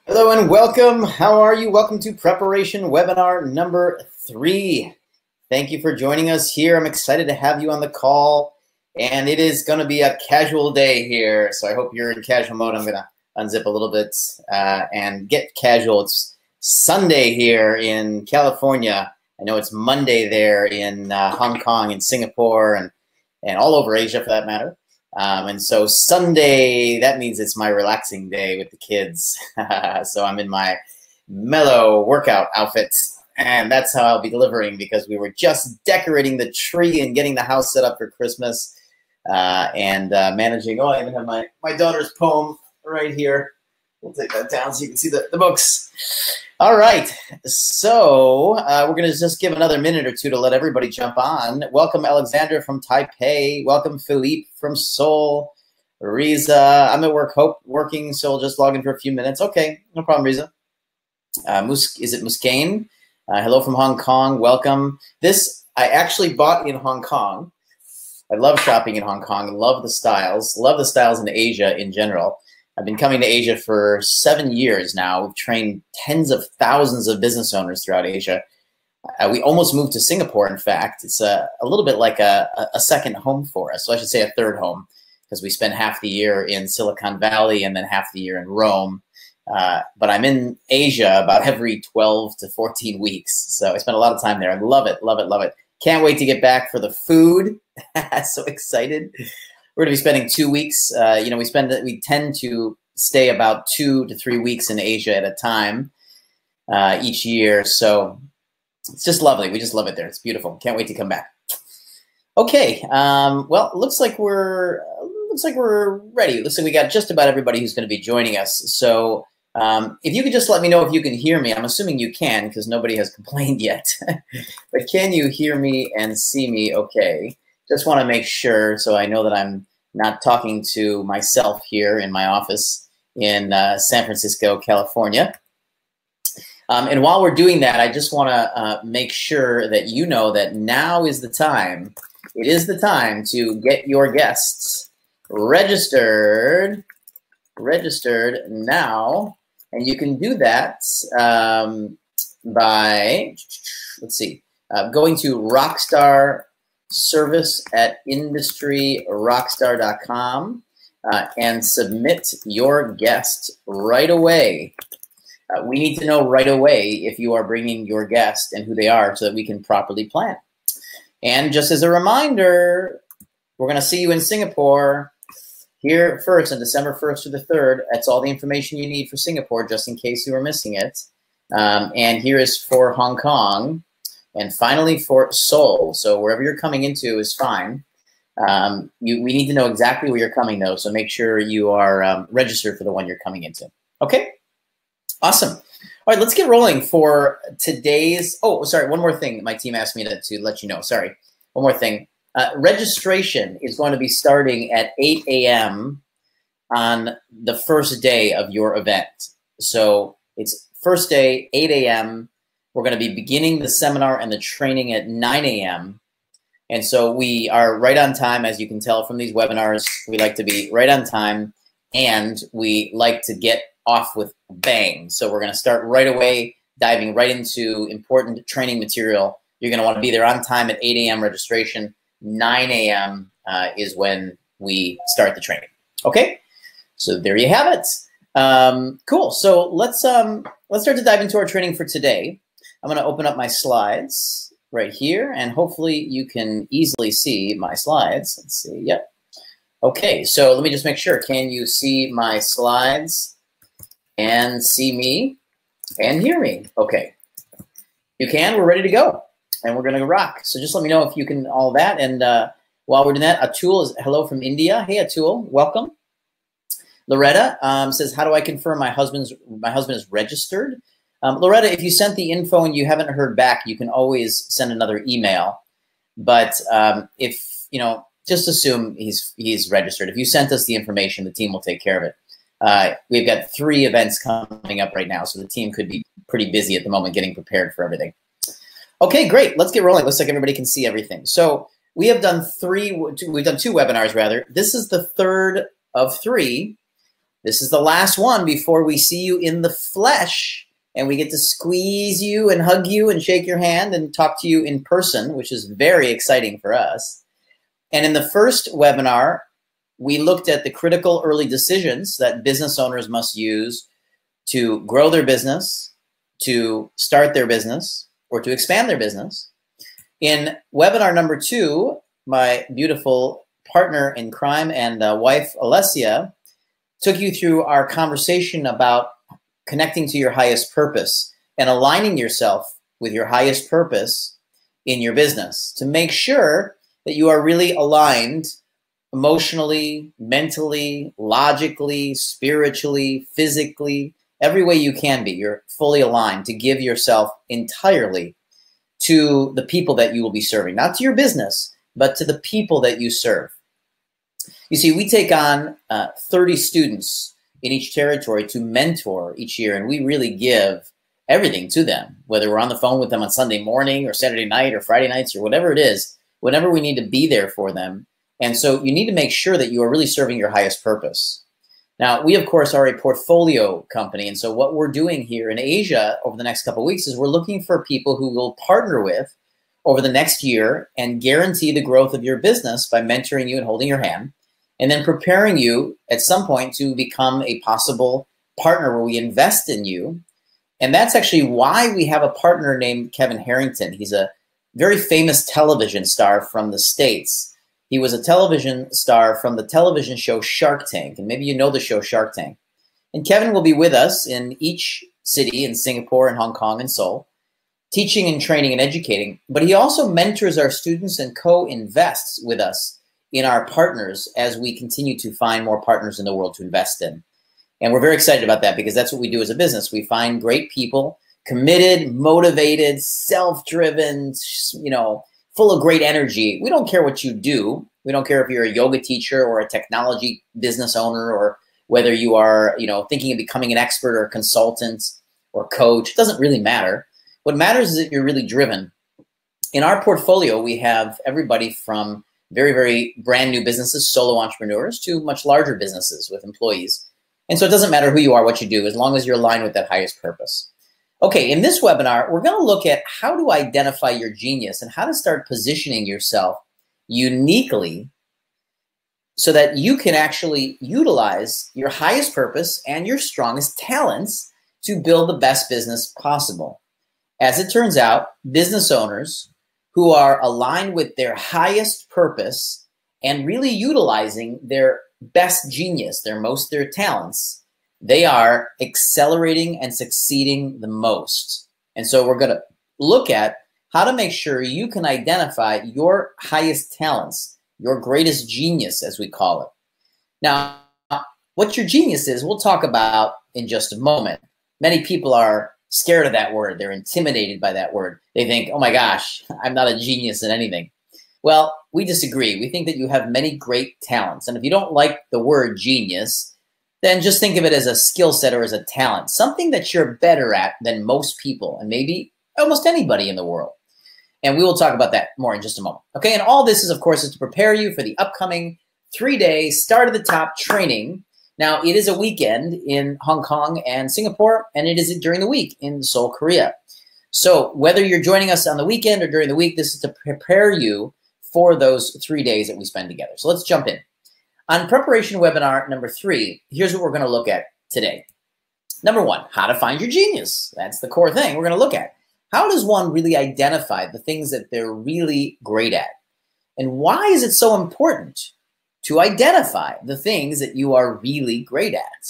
Hello and welcome. How are you? Welcome to preparation webinar number 3. Thank you for joining us here. I'm excited to have you on the call, and it is going to be a casual day here. So I hope you're in casual mode. I'm going to unzip a little bit and get casual. It's Sunday here in California. I know it's Monday there in Hong Kong and Singapore and all over Asia for that matter. And so Sunday, that means it's my relaxing day with the kids. So I'm in my mellow workout outfits, and that's how I'll be delivering because we were just decorating the tree and getting the house set up for Christmas and managing. Oh, I even have my daughter's poem right here. We'll take that down so you can see the books. All right, so we're going to just give another minute or two to let everybody jump on. Welcome, Alexandra from Taipei. Welcome, Philippe from Seoul. Riza, I'm at work, working, so I'll just log in for a few minutes. Okay, no problem, Riza. Is it Muskane? Hello from Hong Kong. Welcome. This I actually bought in Hong Kong. I love shopping in Hong Kong. Love the styles. Love the styles in Asia in general. I've been coming to Asia for 7 years now. We've trained tens of thousands of business owners throughout Asia. We almost moved to Singapore, in fact. It's a little bit like a second home for us. So I should say a third home because we spend half the year in Silicon Valley and then half the year in Rome. But I'm in Asia about every 12 to 14 weeks. So I spend a lot of time there. I love it, love it, love it. Can't wait to get back for the food. So excited. We're going to be spending 2 weeks. We tend to stay about 2 to 3 weeks in Asia at a time each year. So it's just lovely. We just love it there. It's beautiful. Can't wait to come back. Okay. Well, it looks like we're ready. It looks like we got just about everybody who's going to be joining us. So if you could just let me know if you can hear me. I'm assuming you can because nobody has complained yet. But can you hear me and see me okay? Just want to make sure so I know that I'm not talking to myself here in my office in San Francisco, California. And while we're doing that, I just want to make sure that you know that now is the time. It is the time to get your guests registered now. And you can do that by, let's see, going to Rockstar service at industryrockstar.com and submit your guest right away. We need to know right away if you are bringing your guest and who they are so that we can properly plan. And just as a reminder, we're going to see you in Singapore here first on December 1st to the 3rd. That's all the information you need for Singapore, just in case you were missing it. And here is for Hong Kong. And finally for Seoul. So wherever you're coming into is fine. We need to know exactly where you're coming though. So make sure you are registered for the one you're coming into. Okay, awesome. All right, let's get rolling for today's, oh, sorry, one more thing my team asked me to let you know. Sorry, one more thing. Registration is going to be starting at 8 a.m. on the first day of your event. So it's first day, 8 a.m. We're going to be beginning the seminar and the training at 9 a.m. And so we are right on time, as you can tell from these webinars. We like to be right on time, and we like to get off with a bang. So we're going to start right away, diving right into important training material. You're going to want to be there on time at 8 a.m. registration. 9 a.m. Is when we start the training. Okay, so there you have it. Cool. So let's start to dive into our training for today. I'm going to open up my slides right here, and hopefully you can easily see my slides. Let's see. Yep. Okay, so let me just make sure. Can you see my slides and see me and hear me? Okay. You can. We're ready to go, and we're going to rock. So just let me know if you can all that. And while we're doing that, Atul is hello from India. Hey, Atul. Welcome. Loretta says, how do I confirm my husband is registered? Loretta, if you sent the info and you haven't heard back, you can always send another email. But if, just assume he's registered. If you sent us the information, the team will take care of it. We've got 3 events coming up right now, so the team could be pretty busy at the moment getting prepared for everything. Okay, great. Let's get rolling. Looks like everybody can see everything. So we have done 2 webinars rather. This is the 3rd of 3. This is the last one before we see you in the flesh and we get to squeeze you and hug you and shake your hand and talk to you in person, which is very exciting for us. And in the first webinar, we looked at the critical early decisions that business owners must use to grow their business, to start their business, or to expand their business. In webinar number 2, my beautiful partner in crime and wife, Alessia, took you through our conversation about connecting to your highest purpose and aligning yourself with your highest purpose in your business to make sure that you are really aligned emotionally, mentally, logically, spiritually, physically, every way you can be. You're fully aligned to give yourself entirely to the people that you will be serving, not to your business, but to the people that you serve. You see, we take on 30 students in each territory to mentor each year, and we really give everything to them, whether we're on the phone with them on Sunday morning or Saturday night or Friday nights or whatever it is, whenever we need to be there for them. And so you need to make sure that you are really serving your highest purpose. Now, we, of course, are a portfolio company. And so what we're doing here in Asia over the next couple of weeks is we're looking for people who will partner with over the next year and guarantee the growth of your business by mentoring you and holding your hand, and then preparing you at some point to become a possible partner where we invest in you. And that's actually why we have a partner named Kevin Harrington. He's a very famous television star from the States. He was a television star from the television show Shark Tank, and maybe you know the show Shark Tank. And Kevin will be with us in each city in Singapore and Hong Kong and Seoul, teaching and training and educating. But he also mentors our students and co-invests with us in our partners as we continue to find more partners in the world to invest in. And we're very excited about that because that's what we do as a business. We find great people, committed, motivated, self-driven, full of great energy. We don't care what you do. We don't care if you're a yoga teacher or a technology business owner or whether you are, thinking of becoming an expert or a consultant or coach. It doesn't really matter. What matters is that you're really driven. In our portfolio, we have everybody from very, very brand new businesses, solo entrepreneurs, to much larger businesses with employees. And so it doesn't matter who you are, what you do, as long as you're aligned with that highest purpose. Okay, in this webinar, we're going to look at how to identify your genius and how to start positioning yourself uniquely so that you can actually utilize your highest purpose and your strongest talents to build the best business possible. As it turns out, business owners who are aligned with their highest purpose and really utilizing their best genius, their talents, they are accelerating and succeeding the most. And so we're going to look at how to make sure you can identify your highest talents, your greatest genius, as we call it. Now, what your genius is, we'll talk about in just a moment. Many people are scared of that word. They're intimidated by that word. They think, oh my gosh, I'm not a genius in anything. Well, we disagree. We think that you have many great talents. And if you don't like the word genius, then just think of it as a skill set or as a talent, something that you're better at than most people and maybe almost anybody in the world. And we will talk about that more in just a moment. Okay, and all this is, of course, is to prepare you for the upcoming 3-day Start at the Top training. Now, it is a weekend in Hong Kong and Singapore, and it is during the week in Seoul, Korea. So whether you're joining us on the weekend or during the week, this is to prepare you for those 3 days that we spend together. So let's jump in. On preparation webinar number 3, here's what we're going to look at today. Number 1, how to find your genius. That's the core thing we're going to look at. How does one really identify the things that they're really great at? And why is it so important to identify the things that you are really great at?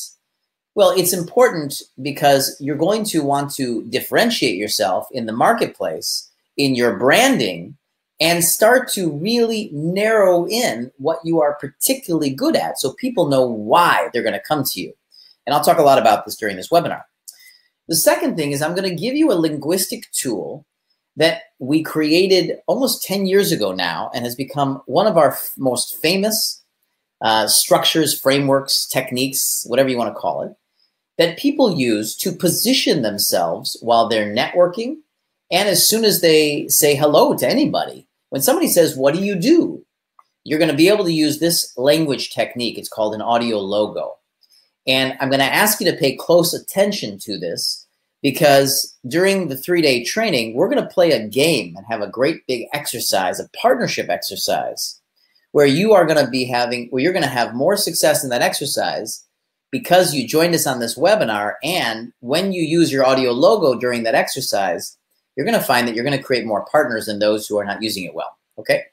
Well, it's important because you're going to want to differentiate yourself in the marketplace, in your branding, and start to really narrow in what you are particularly good at so people know why they're going to come to you. And I'll talk a lot about this during this webinar. The second thing is I'm going to give you a linguistic tool that we created almost 10 years ago now and has become one of our most famous structures, frameworks, techniques, whatever you want to call it, that people use to position themselves while they're networking. And as soon as they say hello to anybody, when somebody says, what do you do? You're going to be able to use this language technique. It's called an audio logo. And I'm going to ask you to pay close attention to this, because during the 3-day training, we're going to play a game and have a great big exercise, a partnership exercise, where you're going to have more success in that exercise because you joined us on this webinar. And when you use your audio logo during that exercise, you're going to find that you're going to create more partners than those who are not using it well. Okay.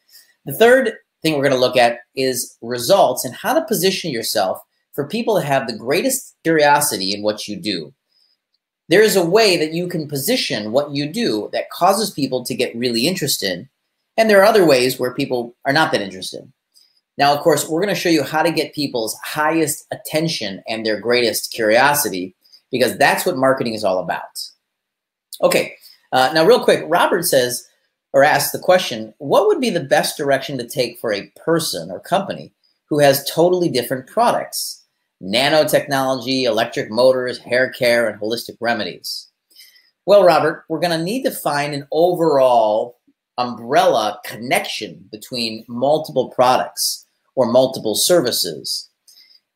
The third thing we're going to look at is results and how to position yourself for people to have the greatest curiosity in what you do. There is a way that you can position what you do that causes people to get really interested. And there are other ways where people are not that interested. Now, of course, we're going to show you how to get people's highest attention and their greatest curiosity, because that's what marketing is all about. Okay, now real quick, Robert says, or asks the question, what would be the best direction to take for a person or company who has totally different products? Nanotechnology, electric motors, hair care, and holistic remedies. Well, Robert, we're going to need to find an overall umbrella connection between multiple products or multiple services.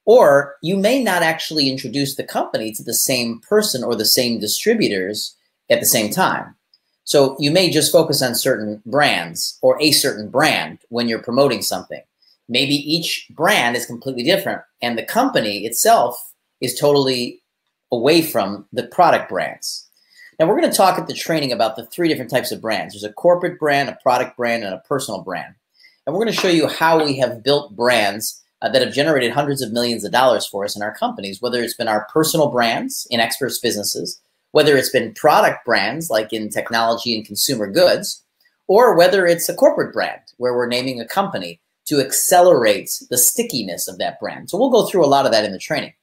Or you may not actually introduce the company to the same person or the same distributors at the same time. So you may just focus on certain brands or a certain brand when you're promoting something. Maybe each brand is completely different and the company itself is totally away from the product brands. Now, we're going to talk at the training about the 3 different types of brands. There's a corporate brand, a product brand, and a personal brand. And we're going to show you how we have built brands that have generated hundreds of millions of dollars for us in our companies, whether it's been our personal brands in experts businesses, whether it's been product brands like in technology and consumer goods, or whether it's a corporate brand where we're naming a company to accelerate the stickiness of that brand. So we'll go through a lot of that in the training.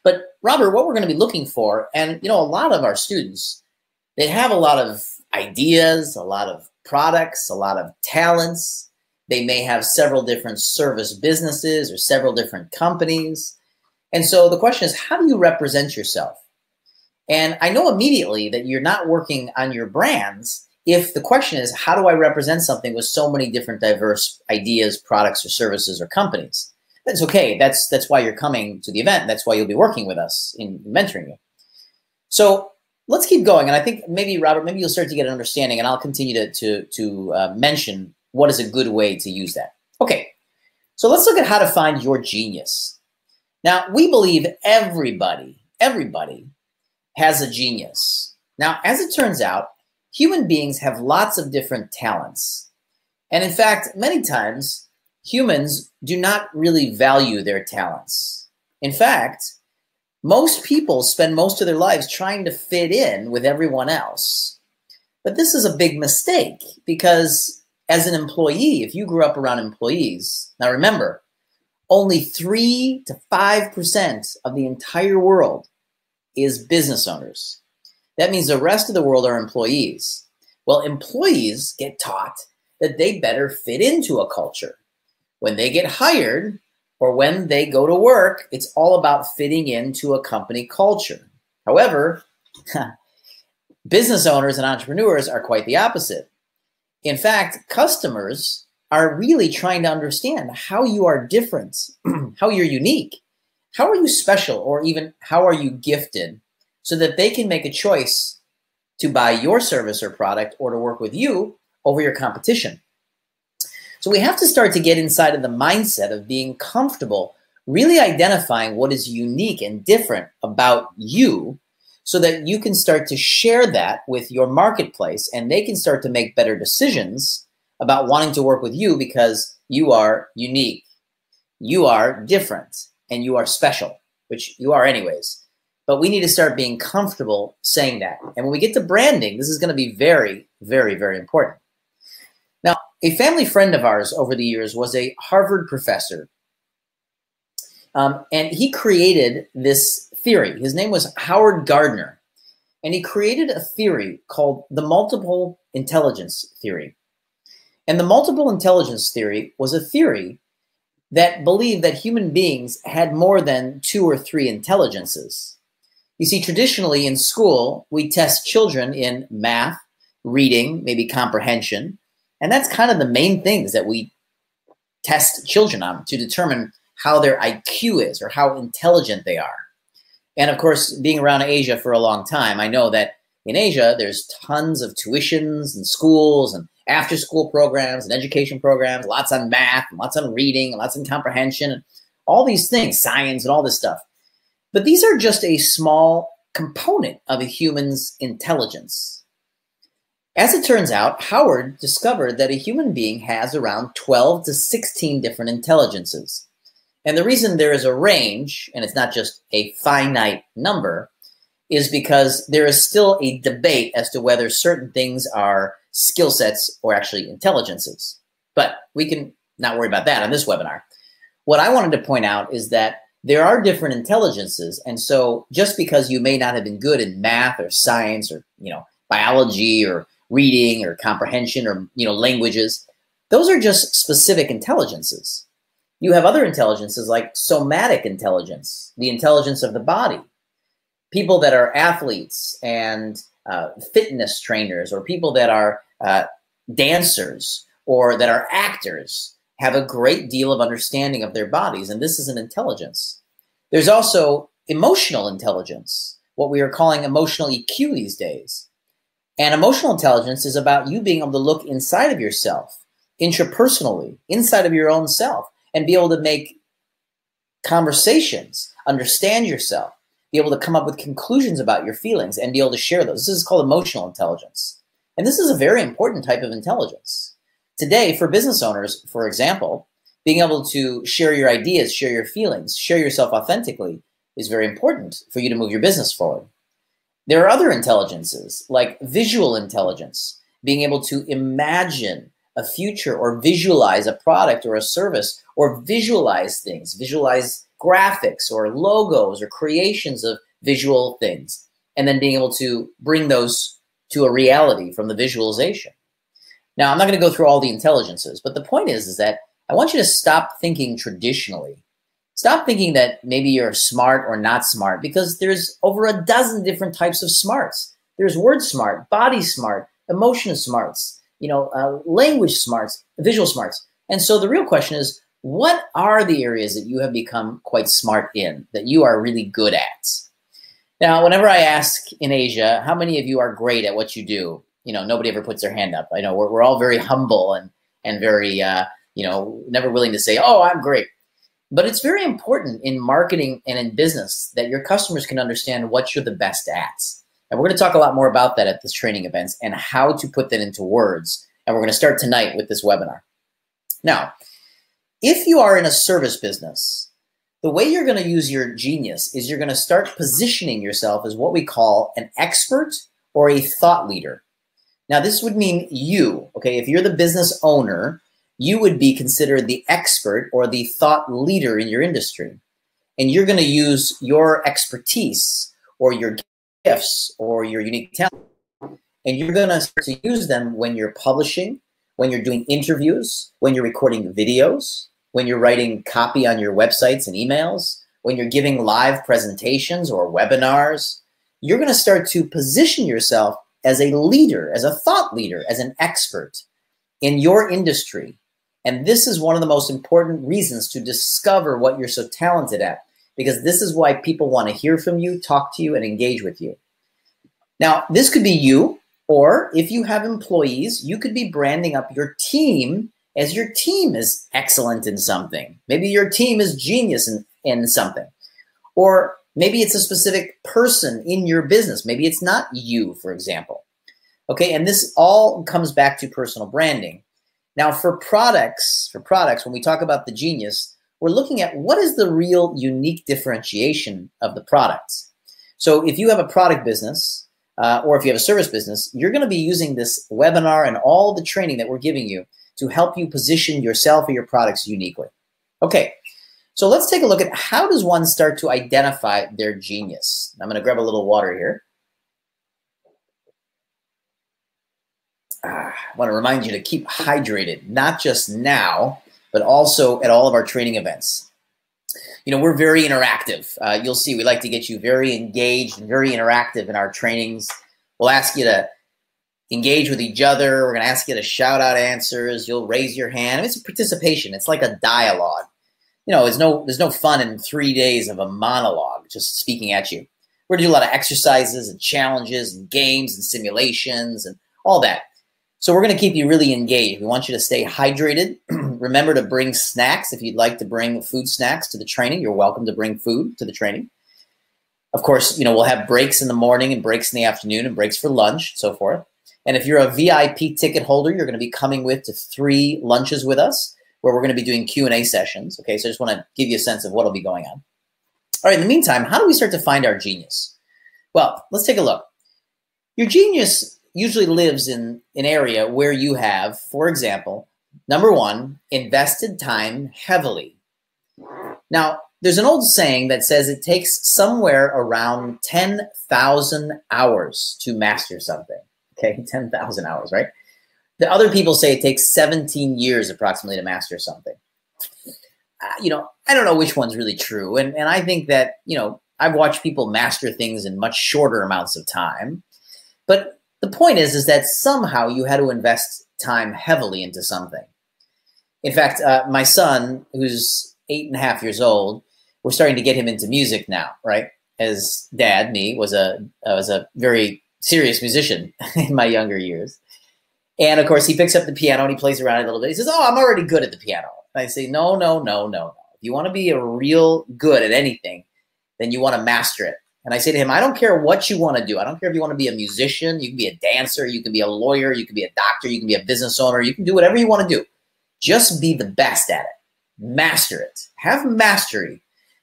But Robert, what we're going to be looking for, and a lot of our students, they have a lot of ideas, a lot of products, a lot of talents. They may have several different service businesses or several different companies. And so the question is, how do you represent yourself? And I know immediately that you're not working on your brands if the question is, how do I represent something with so many different diverse ideas, products, or services, or companies? That's okay. That's why you're coming to the event. That's why you'll be working with us in mentoring you. So let's keep going. And I think maybe, Robert, maybe you'll start to get an understanding, and I'll continue to mention what is a good way to use that. Okay, so let's look at how to find your genius. Now, we believe everybody has a genius. Now, as it turns out, human beings have lots of different talents. And in fact, many times, humans do not really value their talents. In fact, most people spend most of their lives trying to fit in with everyone else. But this is a big mistake, because as an employee, if you grew up around employees, now remember, only 3 to 5% of the entire world is business owners. That means the rest of the world are employees. Well, employees get taught that they better fit into a culture. When they get hired or when they go to work, it's all about fitting into a company culture. However, business owners and entrepreneurs are quite the opposite. In fact, customers are really trying to understand how you are different, how you're unique, how are you special, or even how are you gifted, so that they can make a choice to buy your service or product or to work with you over your competition. So we have to start to get inside of the mindset of being comfortable, really identifying what is unique and different about you, so that you can start to share that with your marketplace and they can start to make better decisions about wanting to work with you, because you are unique, you are different, and you are special, which you are anyways. But we need to start being comfortable saying that. And when we get to branding, this is going to be very, very, very important. Now, a family friend of ours over the years was a Harvard professor. And he created this theory. His name was Howard Gardner. And he created a theory called the multiple intelligence theory. And the multiple intelligence theory was a theory that believed that human beings had more than 2 or 3 intelligences. You see, traditionally in school, we test children in math, reading, maybe comprehension. And that's kind of the main things that we test children on to determine how their IQ is or how intelligent they are. And of course, being around Asia for a long time, I know that in Asia, there's tons of tuitions and schools and after-school programs and education programs, lots on math, lots on reading, lots on comprehension, and all these things, science and all this stuff. But these are just a small component of a human's intelligence. As it turns out, Howard discovered that a human being has around 12 to 16 different intelligences. And the reason there is a range, and it's not just a finite number, is because there is still a debate as to whether certain things are skill sets or actually intelligences. But we can not worry about that on this webinar. What I wanted to point out is that there are different intelligences, and so just because you may not have been good in math or science or biology or reading or comprehension or languages, those are just specific intelligences. You have other intelligences like somatic intelligence, the intelligence of the body. People that are athletes and fitness trainers, or people that are dancers or that are actors, have a great deal of understanding of their bodies, and this is an intelligence. There's also emotional intelligence, what we are calling emotional EQ these days. And emotional intelligence is about you being able to look inside of yourself, intrapersonally, inside of your own self, and be able to make conversations, understand yourself, be able to come up with conclusions about your feelings, and be able to share those. This is called emotional intelligence. And this is a very important type of intelligence. Today, for business owners, for example, being able to share your ideas, share your feelings, share yourself authentically is very important for you to move your business forward. There are other intelligences, like visual intelligence, being able to imagine a future or visualize a product or a service or visualize things, visualize graphics or logos or creations of visual things, and then being able to bring those to a reality from the visualization. Now, I'm not going to go through all the intelligences, but the point is that I want you to stop thinking traditionally. Stop thinking that maybe you're smart or not smart, because there's over a dozen different types of smarts. There's word smart, body smart, emotion smarts, language smarts, visual smarts. And so the real question is, what are the areas that you have become quite smart in, that you are really good at? Now, whenever I ask in Asia, how many of you are great at what you do? Nobody ever puts their hand up. I know we're all very humble and very, never willing to say, oh, I'm great. But it's very important in marketing and in business that your customers can understand what you're the best at. And we're going to talk a lot more about that at this training events and how to put that into words. And we're going to start tonight with this webinar. Now, if you are in a service business, the way you're going to use your genius is you're going to start positioning yourself as what we call an expert or a thought leader. Now, this would mean you, okay? If you're the business owner, you would be considered the expert or the thought leader in your industry. And you're going to use your expertise or your gifts or your unique talent. And you're going to start to use them when you're publishing, when you're doing interviews, when you're recording videos, when you're writing copy on your websites and emails, when you're giving live presentations or webinars. You're going to start to position yourself as a leader, as a thought leader, as an expert in your industry. And this is one of the most important reasons to discover what you're so talented at, because this is why people want to hear from you, talk to you, and engage with you. Now, this could be you, or if you have employees, you could be branding up your team as your team is excellent in something. Maybe your team is genius in something. Or maybe it's a specific person in your business. Maybe it's not you, for example. Okay, and this all comes back to personal branding. Now, for products, when we talk about the genius, we're looking at what is the real unique differentiation of the products. So if you have a product business or if you have a service business, you're going to be using this webinar and all the training that we're giving you to help you position yourself or your products uniquely. Okay, so let's take a look at how does one start to identify their genius. I'm going to grab a little water here. I want to remind you to keep hydrated, not just now, but also at all of our training events. We're very interactive. You'll see we like to get you very engaged and very interactive in our trainings. We'll ask you to engage with each other. We're going to ask you to shout out answers. You'll raise your hand. It's a participation. It's like a dialogue. there's no fun in 3 days of a monologue just speaking at you. We're going to do a lot of exercises and challenges and games and simulations and all that. So we're going to keep you really engaged. We want you to stay hydrated. Remember to bring snacks. If you'd like to bring food snacks to the training, you're welcome to bring food to the training. Of course, we'll have breaks in the morning and breaks in the afternoon and breaks for lunch, and so forth. And if you're a VIP ticket holder, you're going to be coming to 3 lunches with us where we're going to be doing Q&A sessions. Okay, so I just want to give you a sense of what will be going on. All right, in the meantime, how do we start to find our genius? Well, let's take a look. Your genius usually lives in an area where you have, for example, number 1, invested time heavily. Now, there's an old saying that says it takes somewhere around 10,000 hours to master something. Okay, 10,000 hours, right? The other people say it takes 17 years approximately to master something. I don't know which one's really true. And I think that, I've watched people master things in much shorter amounts of time. But the point is that somehow you had to invest time heavily into something. In fact, my son, who's 8.5 years old, we're starting to get him into music now, right? As dad, me, was a very serious musician in my younger years. And of course, he picks up the piano and he plays around a little bit. He says, "Oh, I'm already good at the piano." And I say, no. If you want to be a real good at anything, then you want to master it. And I say to him, I don't care what you want to do. I don't care if you want to be a musician, you can be a dancer, you can be a lawyer, you can be a doctor, you can be a business owner, you can do whatever you want to do. Just be the best at it. Master it. Have mastery.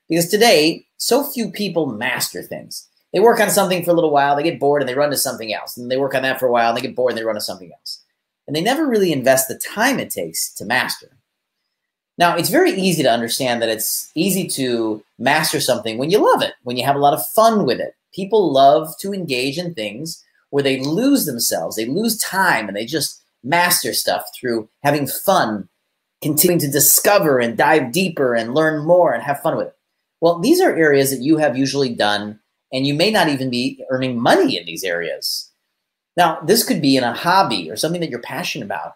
Because today, so few people master things. They work on something for a little while, they get bored, and they run to something else. And they work on that for a while, and they get bored, and they run to something else. And they never really invest the time it takes to master. Now, it's very easy to understand that it's easy to master something when you love it, when you have a lot of fun with it. People love to engage in things where they lose themselves, they lose time, and they just master stuff through having fun, continuing to discover and dive deeper and learn more and have fun with it. Well, these are areas that you have usually done, and you may not even be earning money in these areas. Now, this could be in a hobby or something that you're passionate about,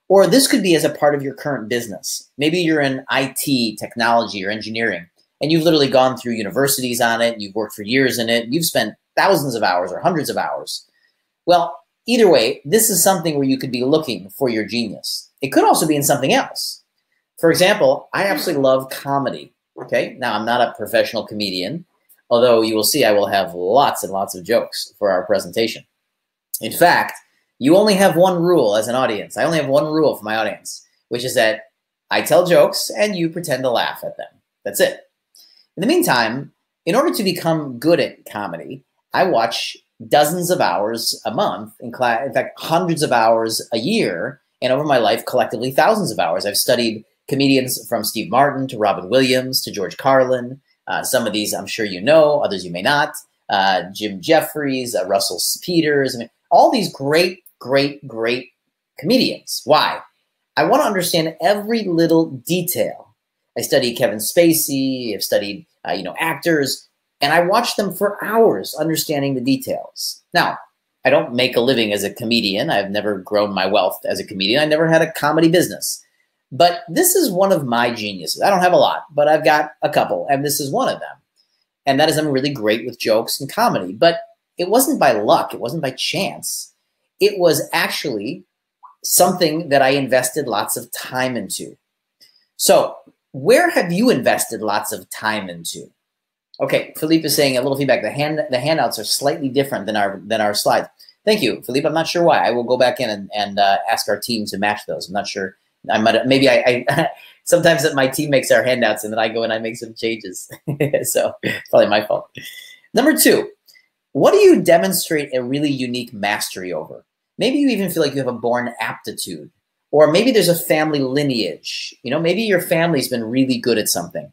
or this could be as a part of your current business. Maybe you're in IT, technology, or engineering, and you've literally gone through universities on it, you've worked for years in it, and you've spent thousands of hours or hundreds of hours. Well, either way, this is something where you could be looking for your genius. It could also be in something else. For example, I absolutely love comedy. Okay, now I'm not a professional comedian, although you will see I will have lots and lots of jokes for our presentation. In fact, you only have one rule as an audience. I only have one rule for my audience, which is that I tell jokes and you pretend to laugh at them. That's it. In the meantime, in order to become good at comedy, I watch dozens of hours a month, in fact, hundreds of hours a year, and over my life, collectively, thousands of hours. I've studied comedians from Steve Martin to Robin Williams to George Carlin. Some of these I'm sure you know, others you may not. Jim Jeffries, Russell Peters. I mean, all these great comedians. Why? I want to understand every little detail. I studied Kevin Spacey. I've studied, actors, and I watch them for hours understanding the details. Now, I don't make a living as a comedian. I've never grown my wealth as a comedian. I never had a comedy business. But this is one of my geniuses. I don't have a lot, but I've got a couple, and this is one of them. And that is I'm really great with jokes and comedy. But it wasn't by luck. It wasn't by chance. It was actually something that I invested lots of time into. So where have you invested lots of time into? Okay, Philippe is saying a little feedback. The handouts are slightly different than our slides. Thank you, Philippe. I'm not sure why. I will go back in and ask our team to match those. I'm not sure. I sometimes my team makes our handouts and then I go and I make some changes. So it's probably my fault. Number 2, what do you demonstrate a really unique mastery over? Maybe you even feel like you have a born aptitude, or maybe there's a family lineage. Maybe your family's been really good at something.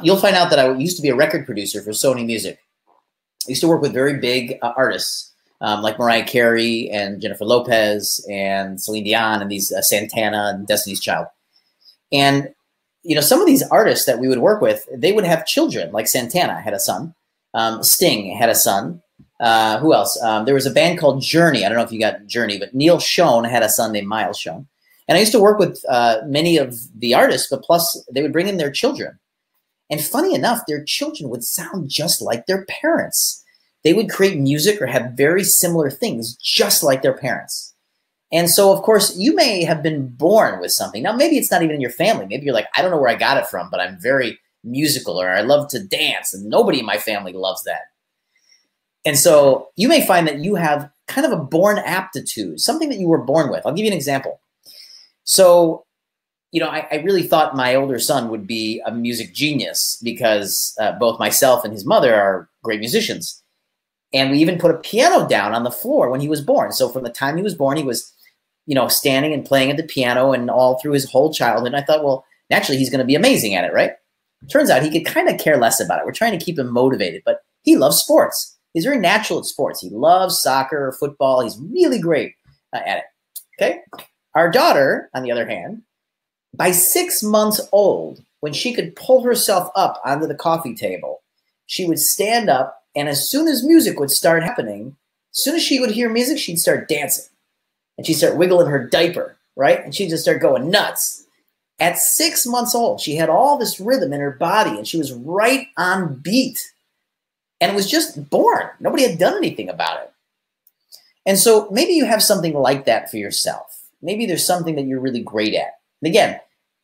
You'll find out that I used to be a record producer for Sony Music. I used to work with very big artists like Mariah Carey and Jennifer Lopez and Celine Dion and these Santana and Destiny's Child. And, some of these artists that we would work with, they would have children, like Santana had a son. Sting had a son. Who else? There was a band called Journey. I don't know if you got Journey, but Neil Schon had a son named Miles Schon. And I used to work with many of the artists, but plus they would bring in their children. And funny enough, their children would sound just like their parents. They would create music or have very similar things just like their parents. And so, of course, you may have been born with something. Now, maybe it's not even in your family. Maybe you're like, I don't know where I got it from, but I'm very musical, or I love to dance, and nobody in my family loves that. And so you may find that you have kind of a born aptitude, something that you were born with. I'll give you an example. So, you know, I really thought my older son would be a music genius because both myself and his mother are great musicians. And we even put a piano down on the floor when he was born. So from the time he was born, he was, you know, standing and playing at the piano and all through his whole childhood. And I thought, well, naturally, he's going to be amazing at it, right? Turns out he could kind of care less about it. We're trying to keep him motivated, but he loves sports. He's very natural at sports. He loves soccer or football. He's really great at it, okay? Our daughter, on the other hand, by 6 months old, when she could pull herself up onto the coffee table, she would stand up, and as soon as music would start happening, as soon as she would hear music, she'd start dancing. And she'd start wiggling her diaper, right? And she'd just start going nuts. At 6 months old, she had all this rhythm in her body, and she was right on beat. And it was just born. Nobody had done anything about it. And so maybe you have something like that for yourself. Maybe there's something that you're really great at. And again,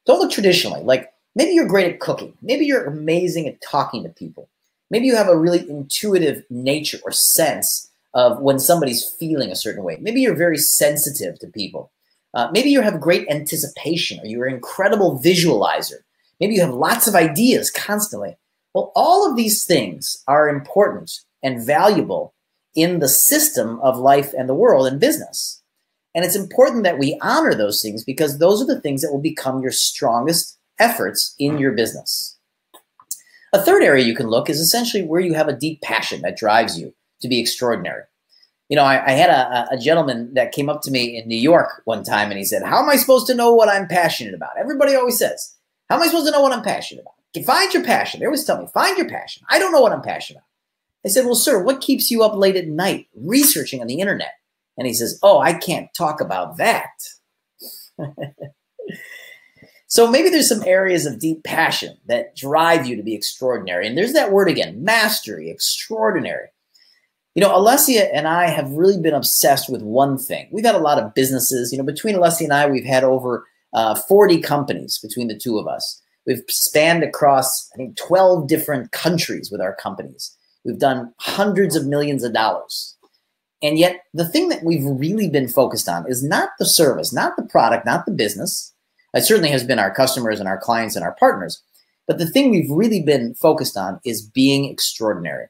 don't look traditionally. Like maybe you're great at cooking. Maybe you're amazing at talking to people. Maybe you have a really intuitive nature or sense of when somebody's feeling a certain way. Maybe you're very sensitive to people. Maybe you have great anticipation, or you're an incredible visualizer. Maybe you have lots of ideas constantly. Well, all of these things are important and valuable in the system of life and the world and business. And it's important that we honor those things because those are the things that will become your strongest efforts in your business. A third area you can look is essentially where you have a deep passion that drives you to be extraordinary. You know, I had a gentleman that came up to me in New York one time, and he said, how am I supposed to know what I'm passionate about? Everybody always says, how am I supposed to know what I'm passionate about? Find your passion. They always tell me, find your passion. I don't know what I'm passionate about. I said, well, sir, what keeps you up late at night researching on the internet? And he says, oh, I can't talk about that. So maybe there's some areas of deep passion that drive you to be extraordinary. And there's that word again, mastery, extraordinary. You know, Alessia and I have really been obsessed with one thing. We've had a lot of businesses. You know, between Alessia and I, we've had over 40 companies between the two of us. We've spanned across, I think, 12 different countries with our companies. We've done hundreds of millions of dollars. And yet the thing that we've really been focused on is not the service, not the product, not the business. It certainly has been our customers and our clients and our partners. But the thing we've really been focused on is being extraordinary.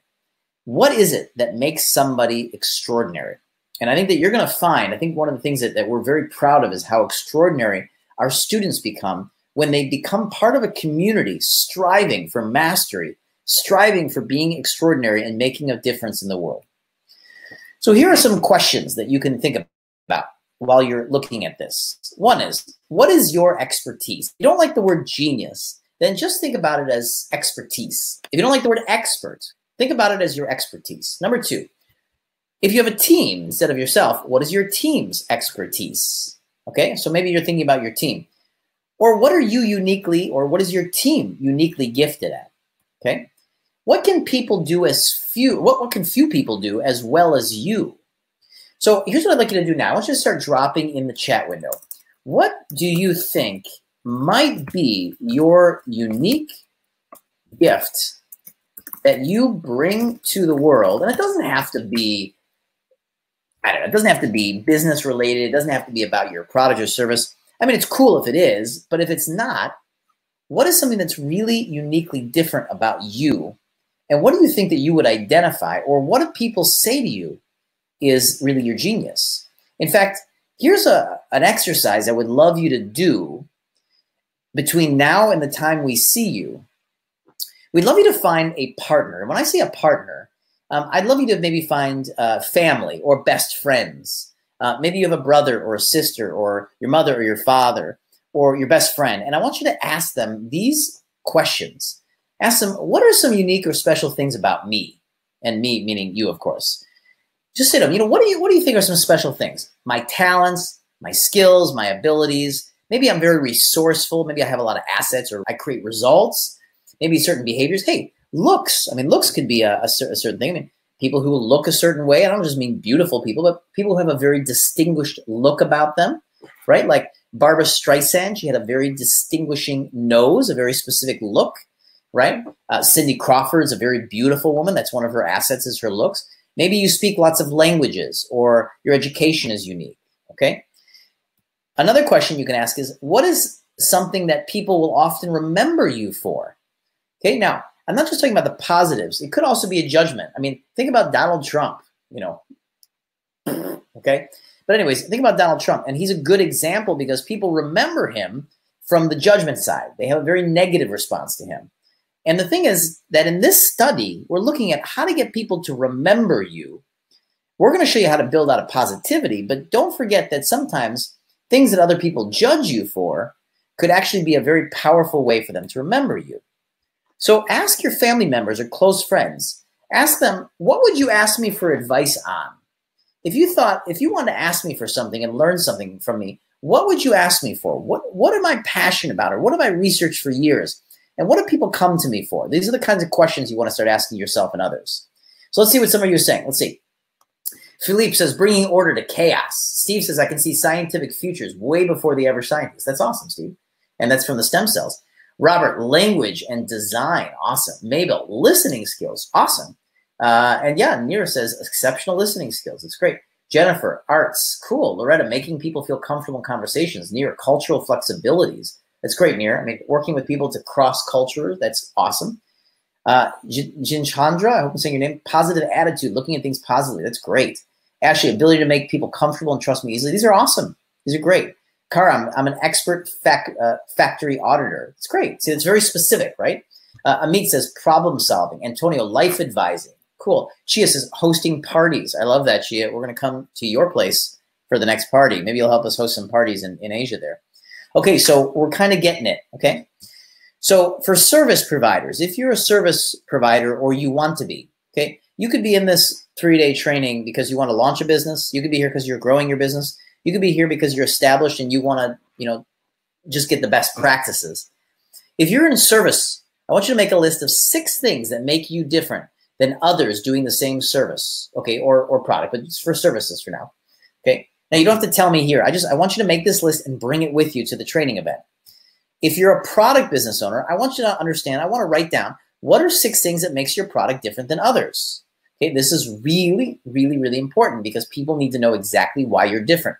What is it that makes somebody extraordinary? And I think that you're going to find, I think one of the things that we're very proud of is how extraordinary our students become when they become part of a community striving for mastery, striving for being extraordinary and making a difference in the world. So here are some questions that you can think about while you're looking at this. One is, what is your expertise? If you don't like the word genius, then just think about it as expertise. If you don't like the word expert, think about it as your expertise. Number two, if you have a team instead of yourself, what is your team's expertise? Okay, so maybe you're thinking about your team. Or what are you uniquely, or what is your team uniquely gifted at? Okay. What can people do as few, what can few people do as well as you? So here's what I'd like you to do now. I want you to start dropping in the chat window. What do you think might be your unique gift that you bring to the world? And it doesn't have to be, I don't know, it doesn't have to be business related. It doesn't have to be about your product or service. I mean, it's cool if it is, but if it's not, what is something that's really uniquely different about you? And what do you think that you would identify, or what do people say to you is really your genius? In fact, here's an exercise I would love you to do between now and the time we see you. We'd love you to find a partner. And when I say a partner, I'd love you to maybe find family or best friends. Maybe you have a brother or a sister or your mother or your father or your best friend. And I want you to ask them these questions. Ask them, what are some unique or special things about me? And me meaning you, of course. Just say to them, you know, what do you think are some special things? My talents, my skills, my abilities. Maybe I'm very resourceful. Maybe I have a lot of assets, or I create results. Maybe certain behaviors. Hey, looks. I mean, looks could be a certain thing. I mean, people who look a certain way. I don't just mean beautiful people, but people who have a very distinguished look about them, right? Like Barbara Streisand, she had a very distinguishing nose, a very specific look, right? Cindy Crawford is a very beautiful woman. That's one of her assets, is her looks. Maybe you speak lots of languages, or your education is unique, okay? Another question you can ask is, what is something that people will often remember you for? Okay, now, I'm not just talking about the positives. It could also be a judgment. I mean, think about Donald Trump, you know, okay? But anyways, think about Donald Trump, and he's a good example because people remember him from the judgment side. They have a very negative response to him. And the thing is that in this study, we're looking at how to get people to remember you. We're going to show you how to build out of positivity, but don't forget that sometimes things that other people judge you for could actually be a very powerful way for them to remember you. So ask your family members or close friends, ask them, what would you ask me for advice on? If you wanted to ask me for something and learn something from me, what would you ask me for? What am I passionate about? Or what have I researched for years? And what do people come to me for? These are the kinds of questions you want to start asking yourself and others. So let's see what some of you are saying. Let's see. Philippe says, bringing order to chaos. Steve says, I can see scientific futures way before the average scientist. That's awesome, Steve. And that's from the stem cells. Robert, language and design. Awesome. Mabel, listening skills. Awesome. And yeah, Nira says, exceptional listening skills. It's great. Jennifer, arts. Cool. Loretta, making people feel comfortable in conversations. Nira, cultural flexibilities. That's great, Nira. I mean, working with people to cross culture. That's awesome. Jinchandra, I hope I'm saying your name. Positive attitude, looking at things positively. That's great. Ashley, ability to make people comfortable and trust me easily. These are awesome. These are great. Kara, I'm an expert factory auditor. It's great. See, it's very specific, right? Amit says problem solving. Antonio, life advising. Cool. Chia says hosting parties. I love that, Chia. We're going to come to your place for the next party. Maybe you'll help us host some parties in Asia there. Okay, so we're kind of getting it, okay? So for service providers, if you're a service provider or you want to be, okay, you could be in this 3-day training because you want to launch a business. You could be here because you're growing your business. You could be here because you're established and you want to, you know, just get the best practices. If you're in service, I want you to make a list of 6 things that make you different than others doing the same service, okay, or product, but it's for services for now, okay? Now, you don't have to tell me here. I want you to make this list and bring it with you to the training event. If you're a product business owner, I want you to understand, I want to write down, what are 6 things that makes your product different than others? Okay, this is really, really, really important because people need to know exactly why you're different.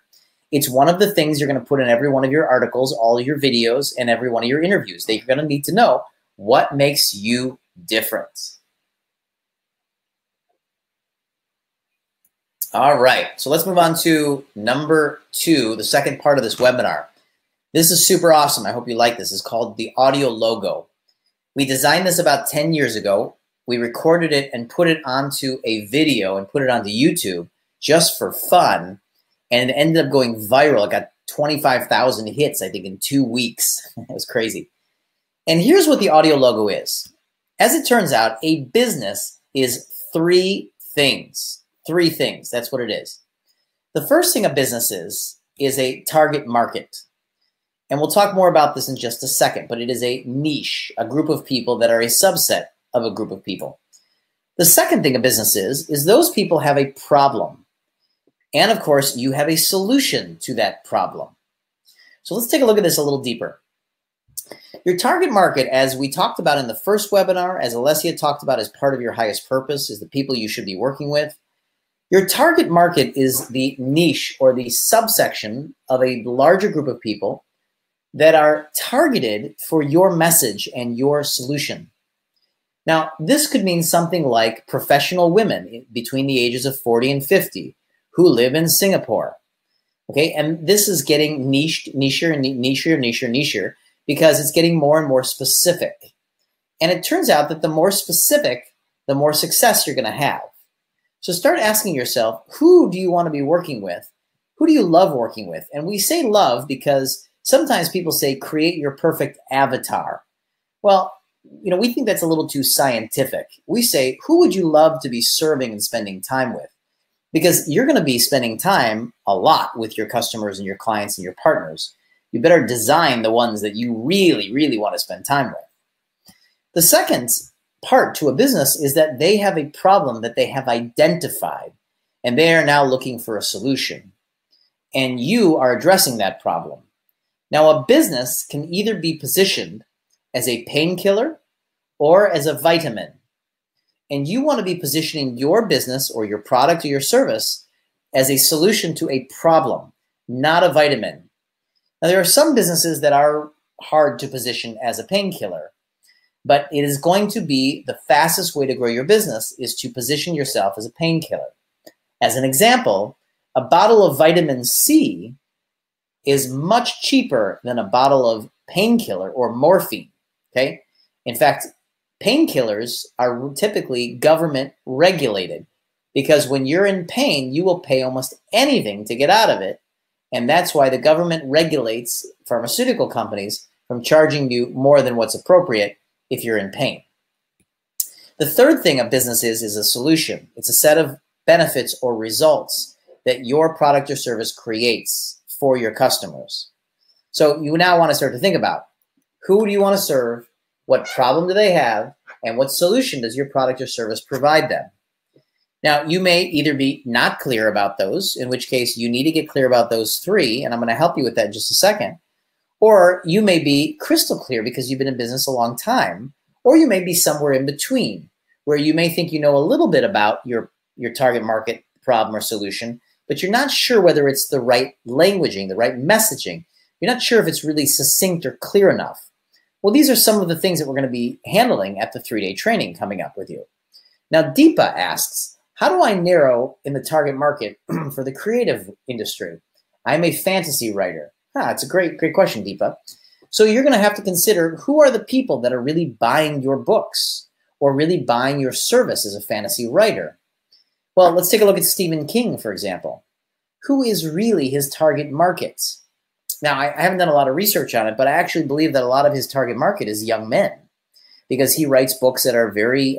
It's one of the things you're going to put in every one of your articles, all of your videos, and every one of your interviews. They're going to need to know what makes you different. All right, so let's move on to number 2, the second part of this webinar. This is super awesome. I hope you like this. It's called the audio logo. We designed this about 10 years ago. We recorded it and put it onto a video and put it onto YouTube just for fun. And it ended up going viral. It got 25,000 hits, I think, in 2 weeks. It was crazy. And here's what the audio logo is. As it turns out, a business is 3 things. 3 things. That's what it is. The first thing a business is a target market. And we'll talk more about this in just a second, but it is a niche, a group of people that are a subset of a group of people. The second thing a business is those people have a problem. And of course, you have a solution to that problem. So let's take a look at this a little deeper. Your target market, as we talked about in the first webinar, as Alessia talked about as part of your highest purpose, is the people you should be working with. Your target market is the niche or the subsection of a larger group of people that are targeted for your message and your solution. Now, this could mean something like professional women between the ages of 40 and 50 who live in Singapore. Okay, and this is getting nicher because it's getting more and more specific. And it turns out that the more specific, the more success you're going to have. So start asking yourself, who do you want to be working with? Who do you love working with? And we say love because sometimes people say create your perfect avatar. Well, you know, we think that's a little too scientific. We say, who would you love to be serving and spending time with? because you're going to be spending time a lot with your customers and your clients and your partners. You better design the ones that you really, really want to spend time with. The second part to a business is that they have a problem that they have identified, and they are now looking for a solution. And you are addressing that problem. Now, a business can either be positioned as a painkiller or as a vitamin. And you want to be positioning your business or your product or your service as a solution to a problem, not a vitamin. Now, there are some businesses that are hard to position as a painkiller, but it is going to be the fastest way to grow your business is to position yourself as a painkiller. As an example, a bottle of vitamin C is much cheaper than a bottle of painkiller or morphine, okay? In fact, painkillers are typically government regulated because when you're in pain, you will pay almost anything to get out of it. And that's why the government regulates pharmaceutical companies from charging you more than what's appropriate if you're in pain. The third thing a business is a solution. It's a set of benefits or results that your product or service creates for your customers. So you now want to start to think about who do you want to serve, what problem do they have, and what solution does your product or service provide them? Now, you may either be not clear about those, in which case you need to get clear about those three, and I'm going to help you with that in just a second. Or you may be crystal clear because you've been in business a long time, or you may be somewhere in between, where you may think you know a little bit about your target market problem or solution, but you're not sure whether it's the right languaging, the right messaging. You're not sure if it's really succinct or clear enough. Well, these are some of the things that we're going to be handling at the 3-day training coming up with you. Now, Deepa asks, how do I narrow in the target market for the creative industry? I'm a fantasy writer. It's a great question, Deepa. So you're going to have to consider who are the people that are really buying your books or really buying your service as a fantasy writer. Well, let's take a look at Stephen King, for example. Who is really his target market? Now, I haven't done a lot of research on it, but I actually believe that a lot of his target market is young men because he writes books that are very,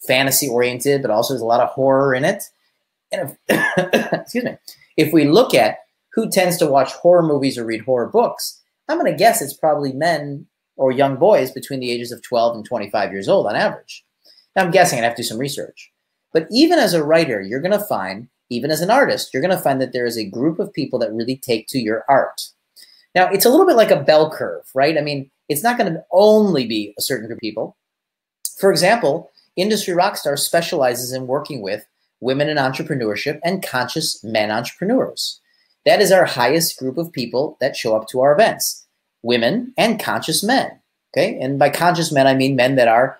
fantasy oriented, but also there's a lot of horror in it. And excuse me, if we look at who tends to watch horror movies or read horror books, I'm going to guess it's probably men or young boys between the ages of 12 and 25 years old on average. Now, I'm guessing I'd have to do some research. But even as a writer, you're going to find, even as an artist, you're going to find that there is a group of people that really take to your art. Now, it's a little bit like a bell curve, right? I mean, it's not going to only be a certain group of people. For example, Industry Rockstar specializes in working with women in entrepreneurship and conscious men entrepreneurs. That is our highest group of people that show up to our events, women and conscious men, okay? And by conscious men, I mean men that are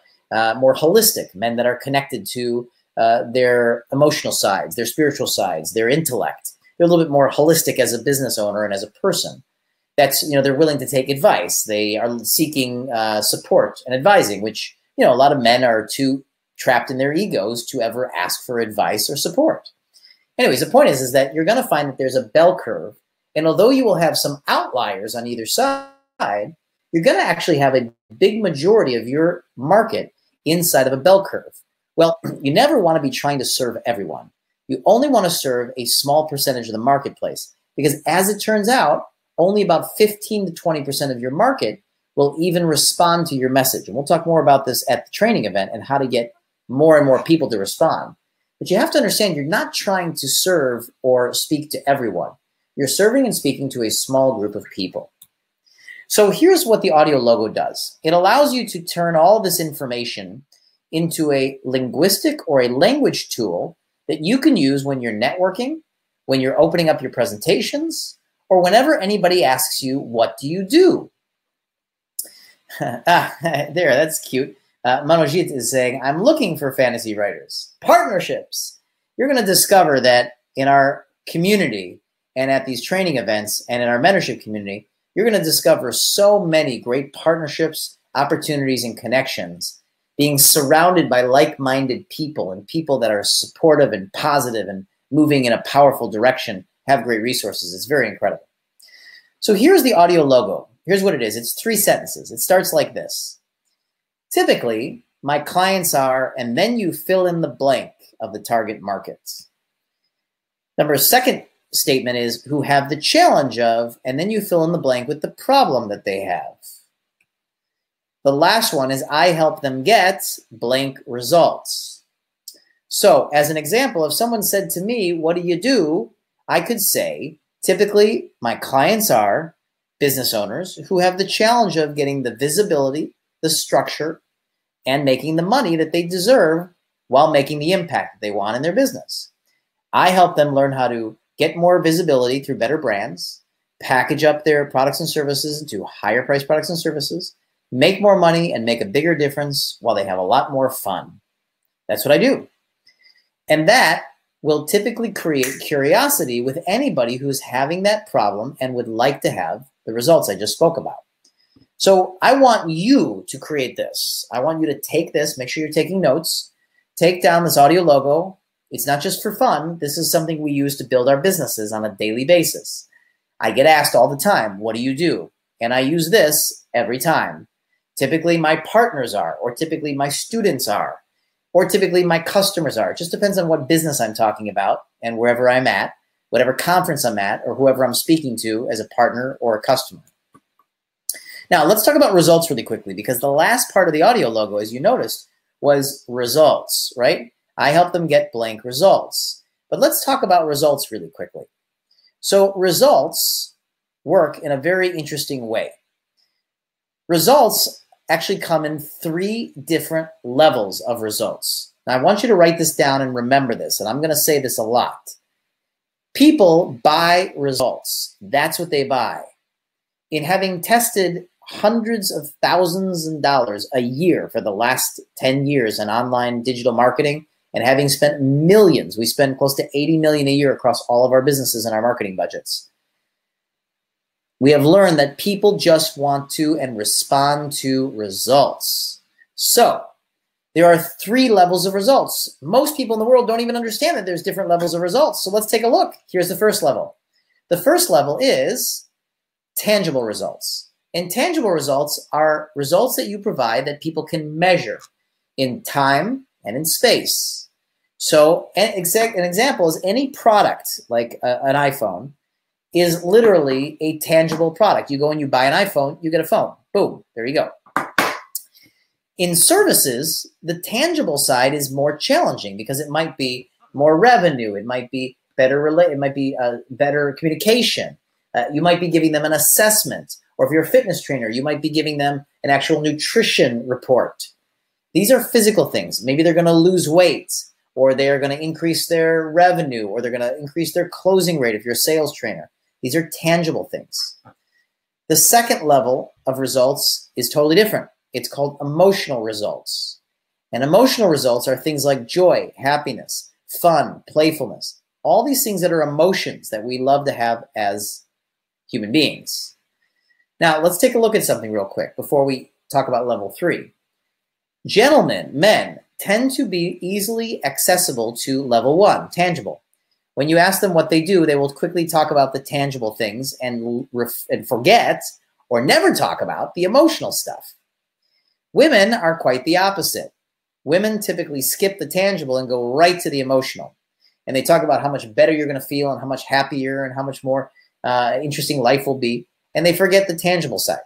more holistic, men that are connected to their emotional sides, their spiritual sides, their intellect. They're a little bit more holistic as a business owner and as a person. That's, they're willing to take advice. They are seeking support and advising, which, a lot of men are too trapped in their egos to ever ask for advice or support. Anyways, the point is that you're going to find that there's a bell curve. And although you will have some outliers on either side, you're going to actually have a big majority of your market inside of a bell curve. Well, you never want to be trying to serve everyone. You only want to serve a small percentage of the marketplace because as it turns out, only about 15 to 20% of your market will even respond to your message. And we'll talk more about this at the training event and how to get more and more people to respond. But you have to understand you're not trying to serve or speak to everyone. You're serving and speaking to a small group of people. So here's what the audio logo does. It allows you to turn all this information into a linguistic or a language tool that you can use when you're networking, when you're opening up your presentations, or whenever anybody asks you, what do you do? There, that's cute. Manojit is saying, I'm looking for fantasy writers. Partnerships. You're going to discover that in our community and at these training events and in our mentorship community, you're going to discover so many great partnerships, opportunities, and connections, being surrounded by like-minded people and people that are supportive and positive and moving in a powerful direction, have great resources. It's very incredible. So here's the audio logo. Here's what it is. It's 3 sentences. It starts like this. Typically, my clients are, and then you fill in the blank of the target markets. Number second statement is who have the challenge of, and then you fill in the blank with the problem that they have. The last one is I help them get blank results. So as an example, if someone said to me, what do you do? I could say, typically my clients are business owners who have the challenge of getting the visibility, the structure, and making the money that they deserve while making the impact that they want in their business. I help them learn how to get more visibility through better brands, package up their products and services into higher priced products and services, make more money and make a bigger difference while they have a lot more fun. That's what I do. And that will typically create curiosity with anybody who's having that problem and would like to have the results I just spoke about. So I want you to create this. I want you to take this, make sure you're taking notes, take down this audio logo. It's not just for fun. This is something we use to build our businesses on a daily basis. I get asked all the time, what do you do? And I use this every time. Typically my partners are, or typically my students are, or typically my customers are. It just depends on what business I'm talking about and wherever I'm at, whatever conference I'm at, or whoever I'm speaking to as a partner or a customer. Now let's talk about results really quickly, because the last part of the audio logo, as you noticed, was results, right? I help them get blank results. But let's talk about results really quickly. So results work in a very interesting way. Results actually come in 3 different levels of results. Now I want you to write this down and remember this, and I'm going to say this a lot. People buy results. That's what they buy. In having tested hundreds of thousands of dollars a year for the last 10 years in online digital marketing, and having spent millions, we spend close to 80 million a year across all of our businesses and our marketing budgets. We have learned that people just want to and respond to results. So there are 3 levels of results. Most people in the world don't even understand that there's different levels of results. So let's take a look. Here's the first level. The first level is tangible results. And tangible results are results that you provide that people can measure in time and in space. So an example is any product like an iPhone is literally a tangible product. You go and you buy an iPhone, you get a phone. Boom, there you go. In services, the tangible side is more challenging because it might be more revenue, it might be better better communication. You might be giving them an assessment, or if you're a fitness trainer, you might be giving them an actual nutrition report. These are physical things. Maybe they're going to lose weight, or they're going to increase their revenue, or they're going to increase their closing rate if you're a sales trainer. These are tangible things. The second level of results is totally different. It's called emotional results. And emotional results are things like joy, happiness, fun, playfulness, all these things that are emotions that we love to have as human beings. Now, let's take a look at something real quick before we talk about level 3. Gentlemen, men, tend to be easily accessible to level 1, tangible. When you ask them what they do, they will quickly talk about the tangible things and forget or never talk about the emotional stuff. Women are quite the opposite. Women typically skip the tangible and go right to the emotional. And they talk about how much better you're going to feel and how much happier and how much more interesting life will be. And they forget the tangible side.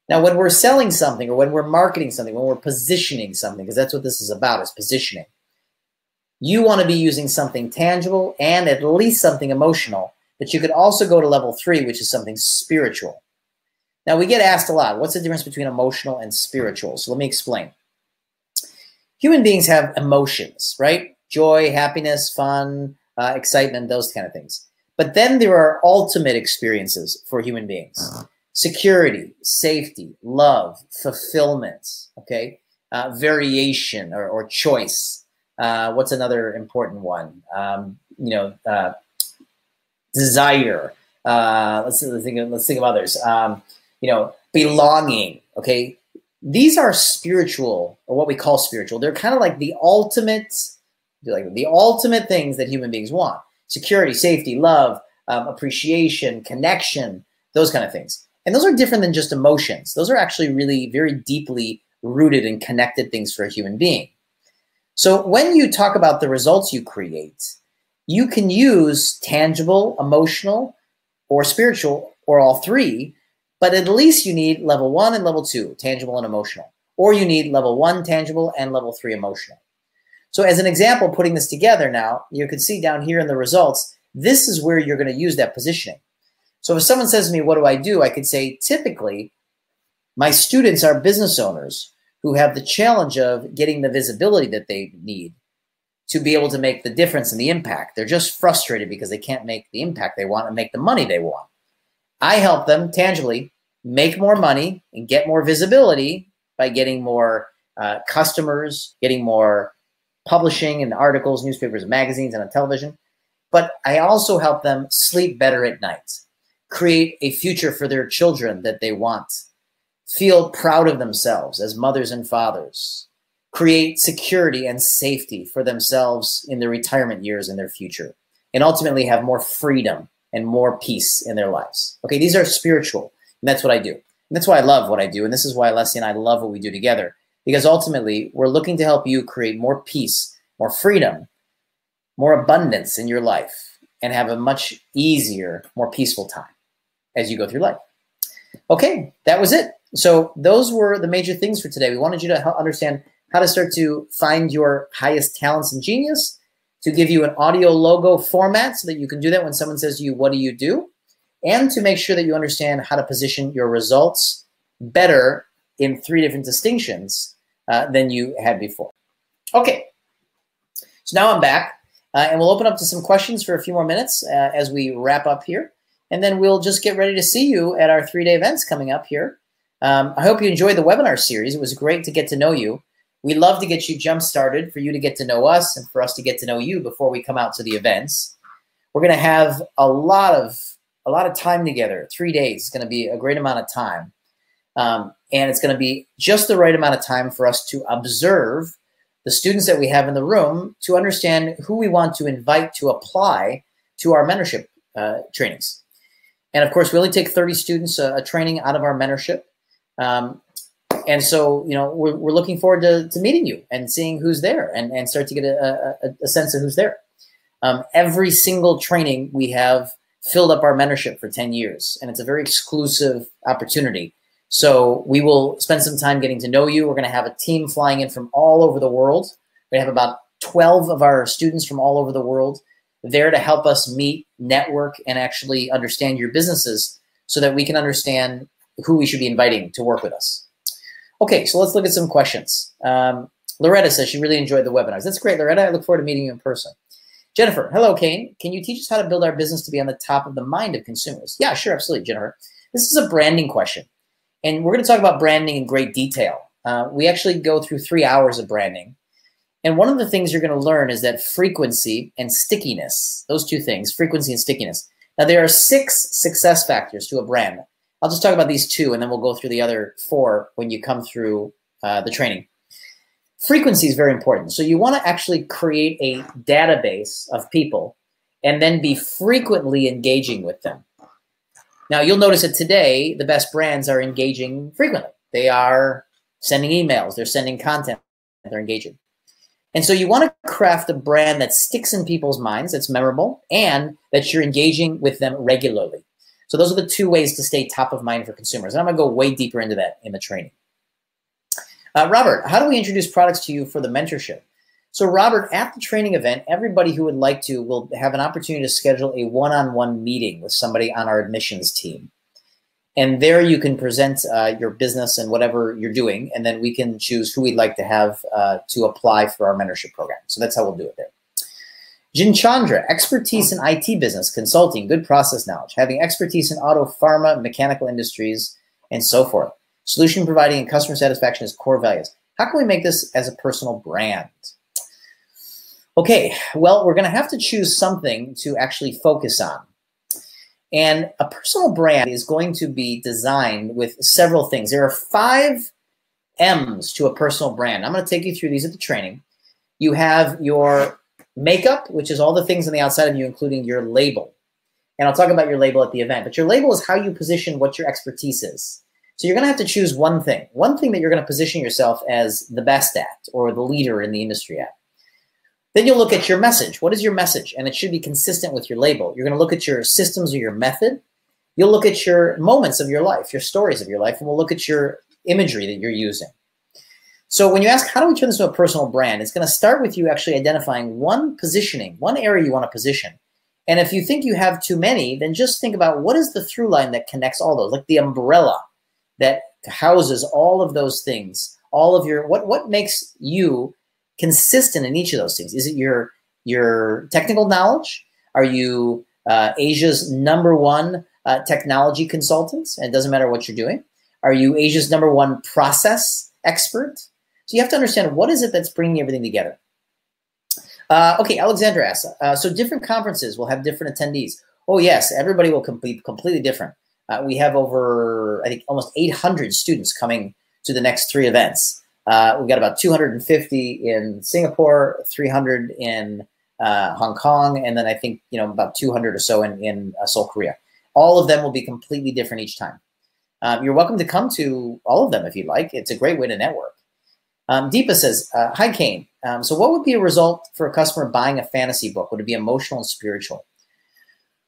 Now, when we're selling something, or when we're marketing something, when we're positioning something, because that's what this is about, is positioning, you want to be using something tangible and at least something emotional, but you could also go to level 3, which is something spiritual. Now, we get asked a lot, what's the difference between emotional and spiritual? So let me explain. Human beings have emotions, right? Joy, happiness, fun, excitement, those kind of things. But then there are ultimate experiences for human beings. Security, safety, love, fulfillment, okay? Variation or choice. What's another important one? Desire. Let's think of others. Belonging, okay? These are spiritual, or what we call spiritual. They're kind of like the ultimate things that human beings want. Security, safety, love, appreciation, connection, those kind of things. And those are different than just emotions. Those are actually really very deeply rooted and connected things for a human being. So when you talk about the results you create, You can use tangible, emotional, or spiritual, or all three, but at least you need level 1 and level 2, tangible and emotional. Or you need level 1 tangible and level 3 emotional. So as an example, putting this together now, you can see down here in the results, this is where you're going to use that positioning. So if someone says to me, what do? I could say, typically, my students are business owners who have the challenge of getting the visibility that they need to be able to make the difference and the impact. They're just frustrated because they can't make the impact they want and make the money they want. I help them tangibly make more money and get more visibility by getting more customers, getting more publishing in articles, newspapers, magazines, and on television. But I also help them sleep better at night, create a future for their children that they want, feel proud of themselves as mothers and fathers, create security and safety for themselves in their retirement years and their future, and ultimately have more freedom and more peace in their lives. Okay, these are spiritual, and that's what I do. And that's why I love what I do, and this is why Leslie and I love what we do together, because ultimately we're looking to help you create more peace, more freedom, more abundance in your life, and have a much easier, more peaceful time as you go through life. Okay, that was it. So those were the major things for today. We wanted you to understand how to start to find your highest talents and genius, to give you an audio logo format so that you can do that when someone says to you, what do? And to make sure that you understand how to position your results better in 3 different distinctions than you had before. Okay, so now I'm back, and we'll open up to some questions for a few more minutes as we wrap up here. And then we'll just get ready to see you at our 3-day events coming up here. I hope you enjoyed the webinar series. It was great to get to know you. We love to get you jump-started, for you to get to know us and for us to get to know you before we come out to the events. We're going to have a lot of time together. 3 days is going to be a great amount of time. And it's going to be just the right amount of time for us to observe the students that we have in the room, to understand who we want to invite to apply to our mentorship trainings. And of course, we only take 30 students a training out of our mentorship. And so, you know, we're looking forward to meeting you and seeing who's there and start to get a sense of who's there. Every single training we have filled up our mentorship for 10 years, and it's a very exclusive opportunity. So we will spend some time getting to know you. We're going to have a team flying in from all over the world. We have about 12 of our students from all over the world there to help us meet, network, and actually understand your businesses so that we can understand who we should be inviting to work with us. Okay, so let's look at some questions. Loretta says she really enjoyed the webinars. That's great, Loretta. I look forward to meeting you in person. Jennifer, hello, Kane. Can you teach us how to build our business to be on the top of the mind of consumers? Yeah, sure, absolutely, Jennifer. This is a branding question, and we're going to talk about branding in great detail. We actually go through 3 hours of branding, and one of the things you're going to learn is that frequency and stickiness, those 2 things, frequency and stickiness. Now, there are 6 success factors to a brand. I'll just talk about these 2, and then we'll go through the other 4 when you come through the training. Frequency is very important. So you want to actually create a database of people and then be frequently engaging with them. Now, you'll notice that today, the best brands are engaging frequently. They are sending emails. They're sending content. They're engaging. And so you want to craft a brand that sticks in people's minds, that's memorable, and that you're engaging with them regularly. So those are the 2 ways to stay top of mind for consumers. And I'm going to go way deeper into that in the training. Robert, how do we introduce products to you for the mentorship? So Robert, at the training event, everybody who would like to will have an opportunity to schedule a one-on-one meeting with somebody on our admissions team. And there you can present your business and whatever you're doing, and then we can choose who we'd like to have to apply for our mentorship program. So that's how we'll do it there. Jin Chandra, expertise in IT business, consulting, good process knowledge, having expertise in auto, pharma, mechanical industries, and so forth. Solution providing and customer satisfaction is core values. How can we make this as a personal brand? Okay, well, we're going to have to choose something to actually focus on. And a personal brand is going to be designed with several things. There are 5 M's to a personal brand. I'm going to take you through these at the training. You have your makeup, which is all the things on the outside of you, including your label. And I'll talk about your label at the event. But your label is how you position what your expertise is. So you're going to have to choose one thing that you're going to position yourself as the best at or the leader in the industry at. Then you'll look at your message. What is your message? And it should be consistent with your label. You're going to look at your systems or your method. You'll look at your moments of your life, your stories of your life, and we'll look at your imagery that you're using. So when you ask, how do we turn this into a personal brand? It's going to start with you actually identifying one positioning, one area you want to position. And if you think you have too many, then just think about what is the through line that connects all those, like the umbrella that houses all of those things, all of your, what makes you consistent in each of those things? Is it your technical knowledge? Are you Asia's #1 technology consultant? And it doesn't matter what you're doing. Are you Asia's #1 process expert? So you have to understand, what is it that's bringing everything together? Okay, Alexandra asks, so different conferences will have different attendees. Oh yes, everybody will be completely different. We have over, I think, almost 800 students coming to the next 3 events. We've got about 250 in Singapore, 300 in Hong Kong, and then I think, about 200 or so in Seoul, Korea. All of them will be completely different each time. You're welcome to come to all of them if you'd like. It's a great way to network. Deepa says, hi, Kane. So what would be a result for a customer buying a fantasy book? Would it be emotional and spiritual?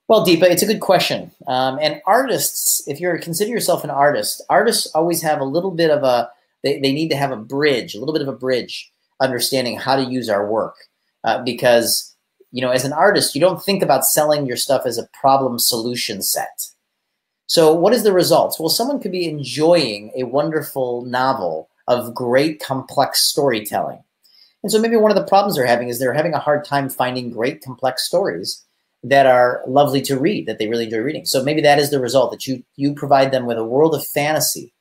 Well, Deepa, it's a good question. And artists, if you consider yourself an artist, artists always have a little bit of they need to have a bridge, a little bit of a bridge, understanding how to use our work. Because, as an artist, you don't think about selling your stuff as a problem solution set. So what is the results? Well, someone could be enjoying a wonderful novel of great complex storytelling. And so maybe one of the problems they're having is they're having a hard time finding great complex stories that are lovely to read, that they really enjoy reading. So maybe that is the result, that you provide them with a world of fantasy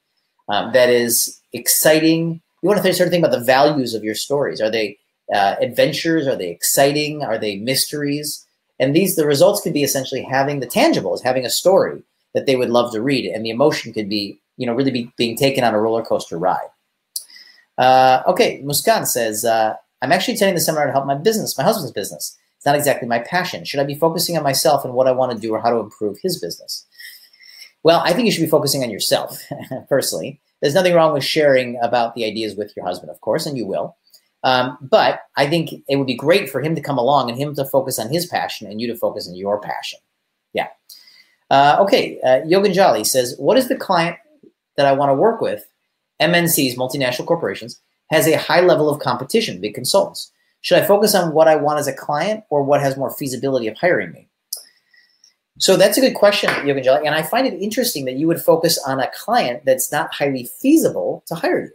that is exciting. You want to start thinking about the values of your stories. Are they adventures? Are they exciting? Are they mysteries? And the results could be essentially having the tangible, is having a story that they would love to read. And the emotion could be, really being taken on a roller coaster ride. Okay, Muskan says, I'm actually attending the seminar to help my husband's business. It's not exactly my passion. Should I be focusing on myself and what I want to do, or how to improve his business? Well, I think you should be focusing on yourself, personally. There's nothing wrong with sharing about the ideas with your husband, of course, and you will. But I think it would be great for him to come along and him to focus on his passion and you to focus on your passion. Yeah. Okay, Yoganjali says, what is the client that I want to work with? MNCs, multinational corporations, has a high level of competition, big consultants. Should I focus on what I want as a client or what has more feasibility of hiring me? So that's a good question, Yoganjali, and I find it interesting that you would focus on a client that's not highly feasible to hire you.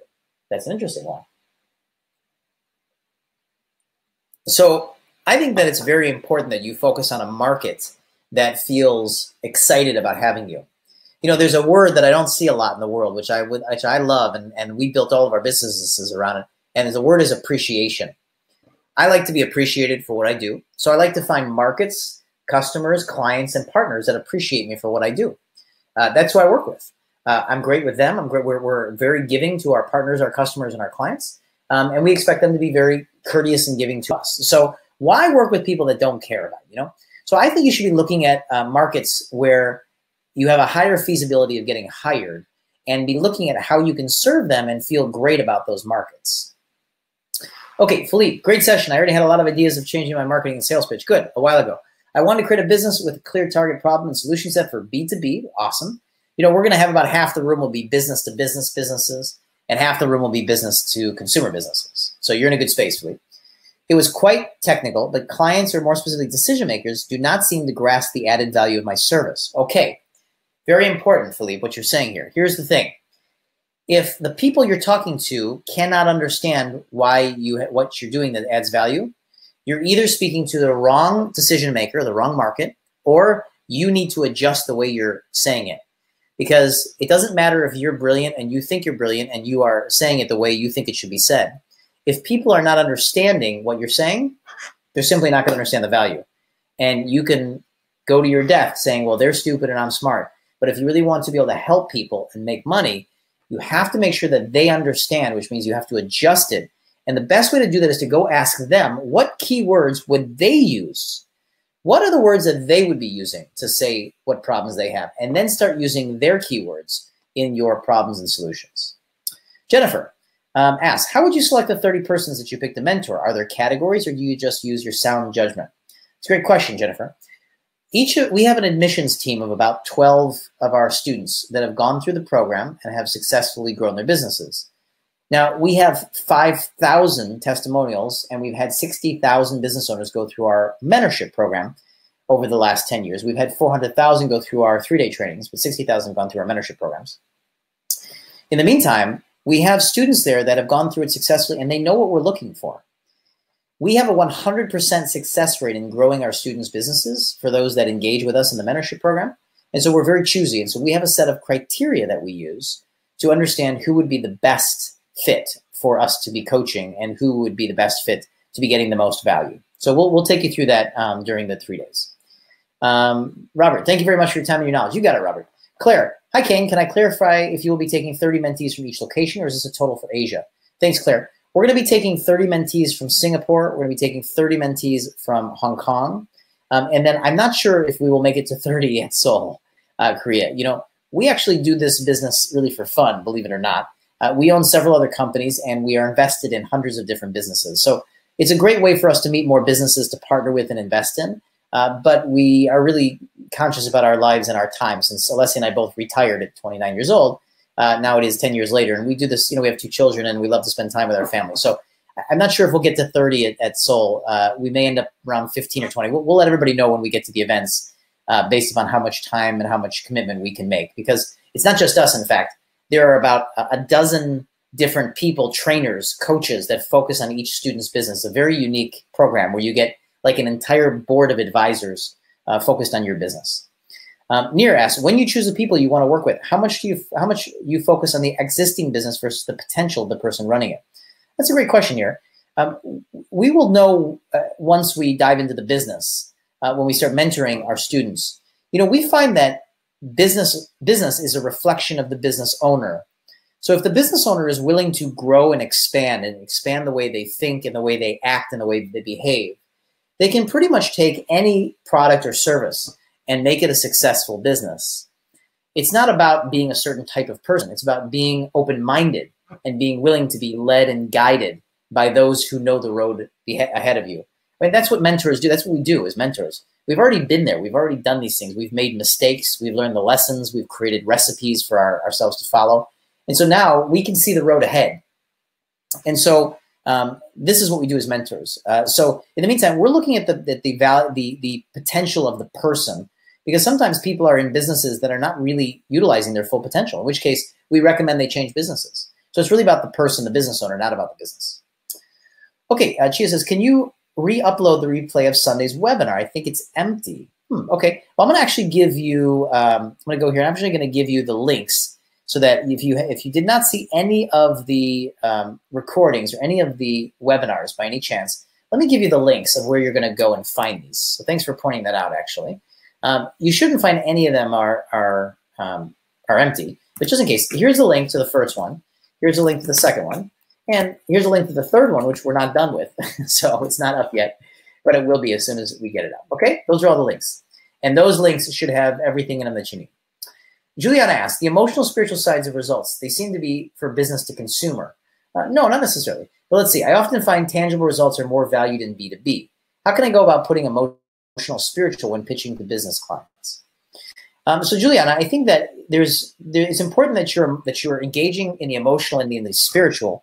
That's an interesting one. So I think that it's very important that you focus on a market that feels excited about having you. There's a word that I don't see a lot in the world, which I love, and we built all of our businesses around it, and the word is appreciation. I like to be appreciated for what I do, so I like to find markets, customers, clients, and partners that appreciate me for what I do. That's who I work with. I'm great with them. We're very giving to our partners, our customers, and our clients, and we expect them to be very courteous and giving to us. So why work with people that don't care about you? So I think you should be looking at markets where you have a higher feasibility of getting hired, and be looking at how you can serve them and feel great about those markets. Okay, Philippe, great session. I already had a lot of ideas of changing my marketing and sales pitch. Good, a while ago. I wanted to create a business with a clear target problem and solution set for B2B. Awesome. We're going to have about half the room will be business to business businesses, and half the room will be business to consumer businesses. So you're in a good space, Philippe. It was quite technical, but clients, or more specifically decision makers, do not seem to grasp the added value of my service. Okay. Very important, Philippe, what you're saying here. Here's the thing. If the people you're talking to cannot understand what you're doing that adds value, you're either speaking to the wrong decision maker, the wrong market, or you need to adjust the way you're saying it. Because it doesn't matter if you're brilliant and you think you're brilliant and you are saying it the way you think it should be said. If people are not understanding what you're saying, they're simply not going to understand the value. And you can go to your death saying, well, they're stupid and I'm smart. But if you really want to be able to help people and make money, you have to make sure that they understand, which means you have to adjust it. And the best way to do that is to go ask them, what keywords would they use? What are the words that they would be using to say what problems they have? And then start using their keywords in your problems and solutions. Jennifer, asks, how would you select the 30 persons that you pick to mentor? Are there categories, or do you just use your sound judgment? It's a great question, Jennifer. We have an admissions team of about 12 of our students that have gone through the program and have successfully grown their businesses. Now, we have 5,000 testimonials, and we've had 60,000 business owners go through our mentorship program over the last 10 years. We've had 400,000 go through our 3-day trainings, but 60,000 have gone through our mentorship programs. In the meantime, we have students there that have gone through it successfully, and they know what we're looking for. We have a 100% success rate in growing our students' businesses for those that engage with us in the mentorship program. And so we're very choosy. And so we have a set of criteria that we use to understand who would be the best fit for us to be coaching and who would be the best fit to be getting the most value. So we'll take you through that during the 3 days. Robert, thank you very much for your time and your knowledge. You got it, Robert. Claire, hi, Kane. Can I clarify if you will be taking 30 mentees from each location, or is this a total for Asia? Thanks, Claire. We're going to be taking 30 mentees from Singapore. We're going to be taking 30 mentees from Hong Kong. And then I'm not sure if we will make it to 30 at Seoul, Korea. You know, we actually do this business really for fun, believe it or not. We own several other companies, and we are invested in hundreds of different businesses. So it's a great way for us to meet more businesses to partner with and invest in. But we are really conscious about our lives and our time. Since Alessia and I both retired at 29 years old, now it is 10 years later, and we do this, you know, we have 2 children, and we love to spend time with our family. So I'm not sure if we'll get to 30 at Seoul. We may end up around 15 or 20. We'll let everybody know when we get to the events based upon how much time and how much commitment we can make, because it's not just us. In fact, there are about a dozen different people, trainers, coaches that focus on each student's business, a very unique program where you get like an entire board of advisors focused on your business. Neer asks, when you choose the people you want to work with, how much you focus on the existing business versus the potential of the person running it? That's a great question, Neer. We will know once we dive into the business, when we start mentoring our students. You know, we find that business is a reflection of the business owner. So if the business owner is willing to grow and expand the way they think and the way they act and the way they behave, they can pretty much take any product or service and make it a successful business. It's not about being a certain type of person. It's about being open-minded and being willing to be led and guided by those who know the road ahead of you. I mean, that's what mentors do. That's what we do as mentors. We've already been there. We've already done these things. We've made mistakes. We've learned the lessons. We've created recipes for ourselves to follow. And so now we can see the road ahead. And so this is what we do as mentors. So in the meantime, we're looking at the potential of the person, because sometimes people are in businesses that are not really utilizing their full potential, in which case we recommend they change businesses. So it's really about the person, the business owner, not about the business. Okay, Chia says, can you re-upload the replay of Sunday's webinar? I think it's empty. Okay, well, I'm going to actually give you, I'm going to go here, and I'm actually going to give you the links so that if you did not see any of the recordings or any of the webinars by any chance, let me give you the links of where you're going to go and find these. So thanks for pointing that out, actually. You shouldn't find any of them are empty, but just in case, here's a link to the first one. Here's a link to the second one. And here's a link to the third one, which we're not done with. So it's not up yet, but it will be as soon as we get it up. Okay, those are all the links. And those links should have everything in them that you need. Juliana asks, the emotional, spiritual sides of results, they seem to be for business to consumer. No, not necessarily. But let's see. I often find tangible results are more valued in B2B. How can I go about putting emotional, spiritual when pitching to business clients? So Juliana, I think that it's important that you're engaging in the emotional and in the spiritual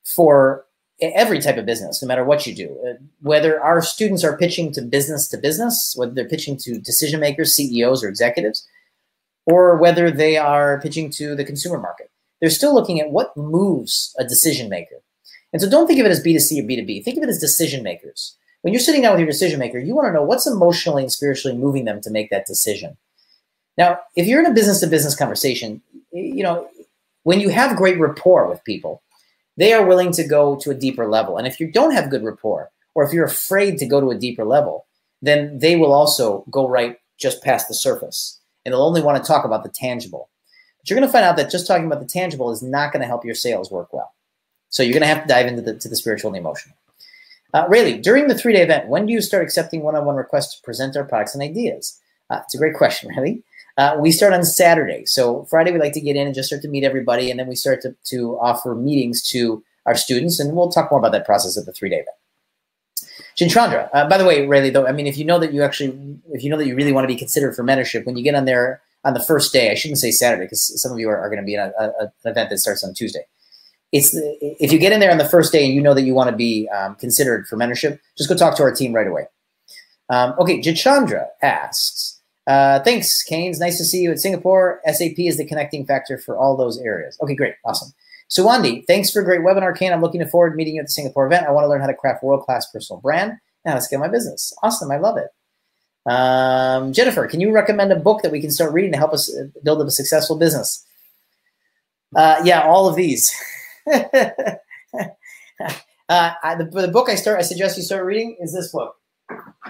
for every type of business, no matter what you do. Whether our students are pitching to business, whether they're pitching to decision makers, CEOs, or executives, or whether they are pitching to the consumer market, they're still looking at what moves a decision maker. And so don't think of it as B2C or B2B. Think of it as decision makers. When you're sitting down with your decision maker, you want to know what's emotionally and spiritually moving them to make that decision. Now, if you're in a business-to-business conversation, you know, when you have great rapport with people, they are willing to go to a deeper level. And if you don't have good rapport, or if you're afraid to go to a deeper level, then they will also go right just past the surface. And they'll only want to talk about the tangible. But you're going to find out that just talking about the tangible is not going to help your sales work well. So you're going to have to dive into the spiritual and the emotional. Rayleigh, during the 3-day event, when do you start accepting one-on-one requests to present our products and ideas? It's a great question, Rayleigh. We start on Saturday. So Friday, we like to get in and just start to meet everybody. And then we start to offer meetings to our students, and we'll talk more about that process at the 3-day event. Chandra, by the way, Rayleigh, though, I mean, if you know that you really want to be considered for mentorship, when you get on there on the first day, I shouldn't say Saturday because some of you are going to be in an event that starts on Tuesday. If you get in there on the first day and you know that you want to be considered for mentorship, just go talk to our team right away. Okay, Jachandra asks, thanks, Keynes. Nice to see you at Singapore. SAP is the connecting factor for all those areas. Okay, great. Awesome. Suwandi, thanks for a great webinar, Kane. I'm looking forward to meeting you at the Singapore event. I want to learn how to craft world-class personal brand and how to scale my business. Awesome. I love it. Jennifer, can you recommend a book that we can start reading to help us build up a successful business? Yeah, all of these. The book I suggest you start reading is this book.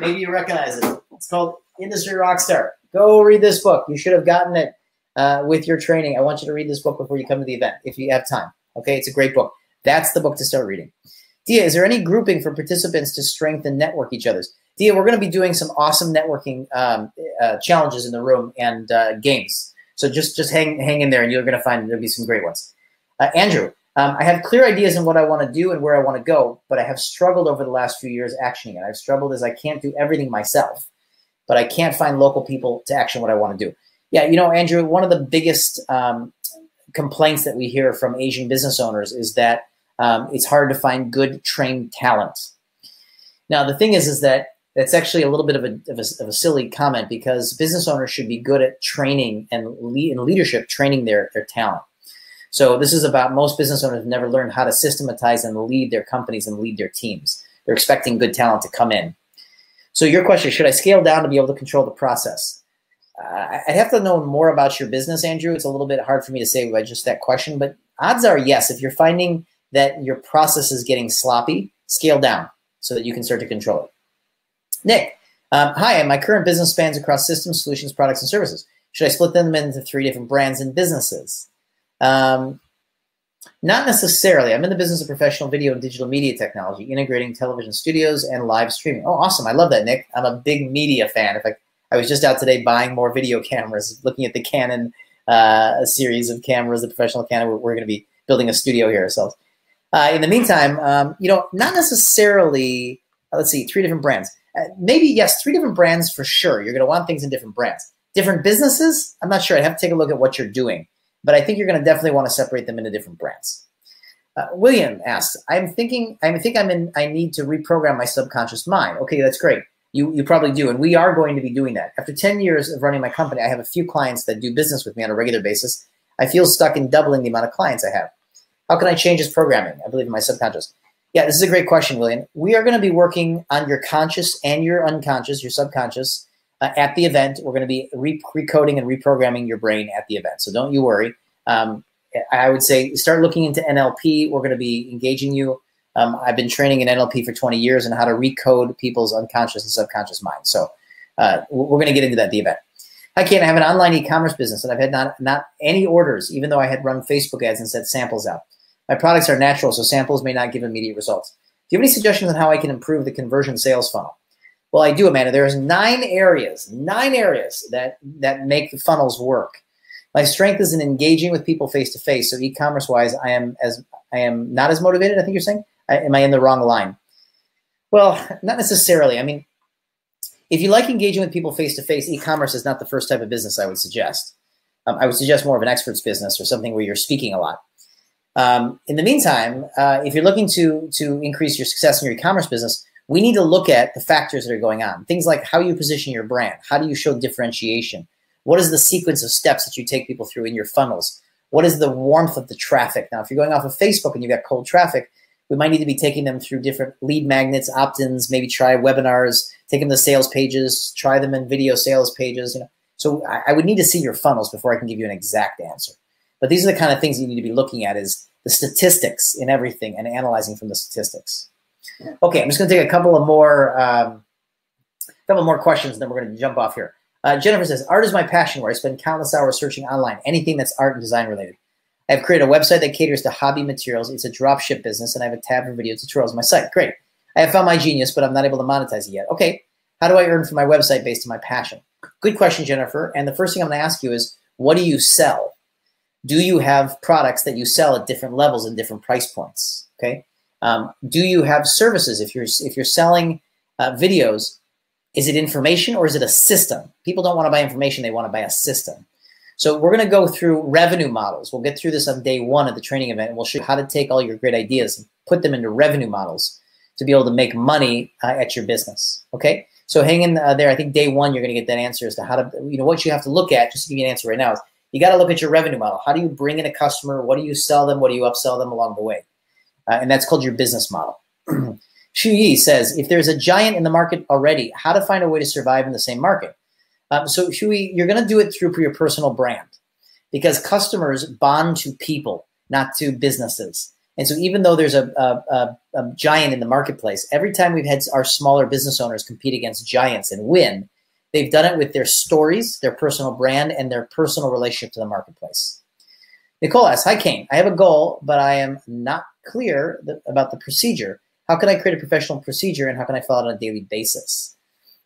Maybe you recognize it. It's called Industry Rockstar. Go read this book. You should have gotten it with your training. I want you to read this book before you come to the event, if you have time. Okay, it's a great book. That's the book to start reading. Dia, is there any grouping for participants to strengthen network each other's? Dia, we're going to be doing some awesome networking challenges in the room and games. So just hang in there, and you're going to find there'll be some great ones. Andrew, I have clear ideas on what I want to do and where I want to go, but I have struggled over the last few years actioning it. I've struggled as I can't do everything myself, but I can't find local people to action what I want to do. Yeah, you know, Andrew, one of the biggest complaints that we hear from Asian business owners is that it's hard to find good trained talent. Now, the thing is that that's actually a little bit of a silly comment, because business owners should be good at training and in leadership, training their talent. So this is about most business owners have never learned how to systematize and lead their companies and lead their teams. They're expecting good talent to come in. So your question, should I scale down to be able to control the process? I'd have to know more about your business, Andrew. It's a little bit hard for me to say by just that question, but odds are yes. If you're finding that your process is getting sloppy, scale down so that you can start to control it. Nick, hi, my current business spans across systems, solutions, products, and services. Should I split them into 3 different brands and businesses? Not necessarily. I'm in the business of professional video and digital media technology, integrating television studios and live streaming. Oh, awesome. I love that, Nick. I'm a big media fan. In fact, I was just out today buying more video cameras, looking at the Canon a series of cameras, the professional Canon. We're going to be building a studio here ourselves. In the meantime, you know, not necessarily, let's see, 3 different brands. Maybe, yes, 3 different brands for sure. You're going to want things in different brands. Different businesses, I'm not sure. I'd have to take a look at what you're doing. But I think you're going to definitely want to separate them into different brands. William asks, I think I need to reprogram my subconscious mind. Okay, that's great. You probably do, and we are going to be doing that. After 10 years of running my company, I have a few clients that do business with me on a regular basis. I feel stuck in doubling the amount of clients I have. How can I change this programming? I believe in my subconscious. Yeah, this is a great question, William. We are going to be working on your conscious and your unconscious, your subconscious, at the event. We're going to be recoding and reprogramming your brain at the event. So don't you worry. I would say start looking into NLP. We're going to be engaging you. I've been training in NLP for 20 years on how to recode people's unconscious and subconscious minds. So we're going to get into that at the event. Hi, Ken. I have an online e-commerce business, and I've had not any orders, even though I had run Facebook ads and sent samples out. My products are natural, so samples may not give immediate results. Do you have any suggestions on how I can improve the conversion sales funnel? Well, I do, Amanda. There's 9 areas that make the funnels work. My strength is in engaging with people face to face. So e-commerce wise, I am not as motivated. I think you're saying. Am I in the wrong line? Well, not necessarily. I mean, if you like engaging with people face to face, e-commerce is not the first type of business I would suggest. I would suggest more of an expert's business or something where you're speaking a lot. In the meantime, if you're looking to increase your success in your e-commerce business, we need to look at the factors that are going on. Things like how you position your brand. How do you show differentiation? What is the sequence of steps that you take people through in your funnels? What is the warmth of the traffic? Now, if you're going off of Facebook and you've got cold traffic, we might need to be taking them through different lead magnets, opt-ins, maybe try webinars, take them to sales pages, try them in video sales pages. You know, so I would need to see your funnels before I can give you an exact answer. But these are the kind of things you need to be looking at, is the statistics in everything and analyzing from the statistics. Okay, I'm just going to take a couple more questions, and then we're going to jump off here. Jennifer says, art is my passion, where I spend countless hours searching online, anything that's art and design related. I have created a website that caters to hobby materials. It's a drop ship business, and I have a tab for video tutorials on my site. Great. I have found my genius, but I'm not able to monetize it yet. Okay, how do I earn from my website based on my passion? Good question, Jennifer. And the first thing I'm going to ask you is, what do you sell? Do you have products that you sell at different levels and different price points? Okay. Do you have services? If you're selling videos, is it information or is it a system? People don't want to buy information; they want to buy a system. So we're going to go through revenue models. We'll get through this on day one of the training event, and we'll show you how to take all your great ideas and put them into revenue models to be able to make money at your business. Okay. So hang in there. I think day one you're going to get that answer as to how to, what you have to look at. Just to give you an answer right now is you got to look at your revenue model. How do you bring in a customer? What do you sell them? What do you upsell them along the way? And that's called your business model. Xu Yi says, if there's a giant in the market already, how to find a way to survive in the same market? So Xu Yi, you're going to do it through your personal brand, because customers bond to people, not to businesses. And so even though there's a giant in the marketplace, every time we've had our smaller business owners compete against giants and win, they've done it with their stories, their personal brand, and their personal relationship to the marketplace. Nicole asks, hi, Kane. I have a goal, but I am not clear about the procedure. How can I create a professional procedure, and how can I follow it on a daily basis?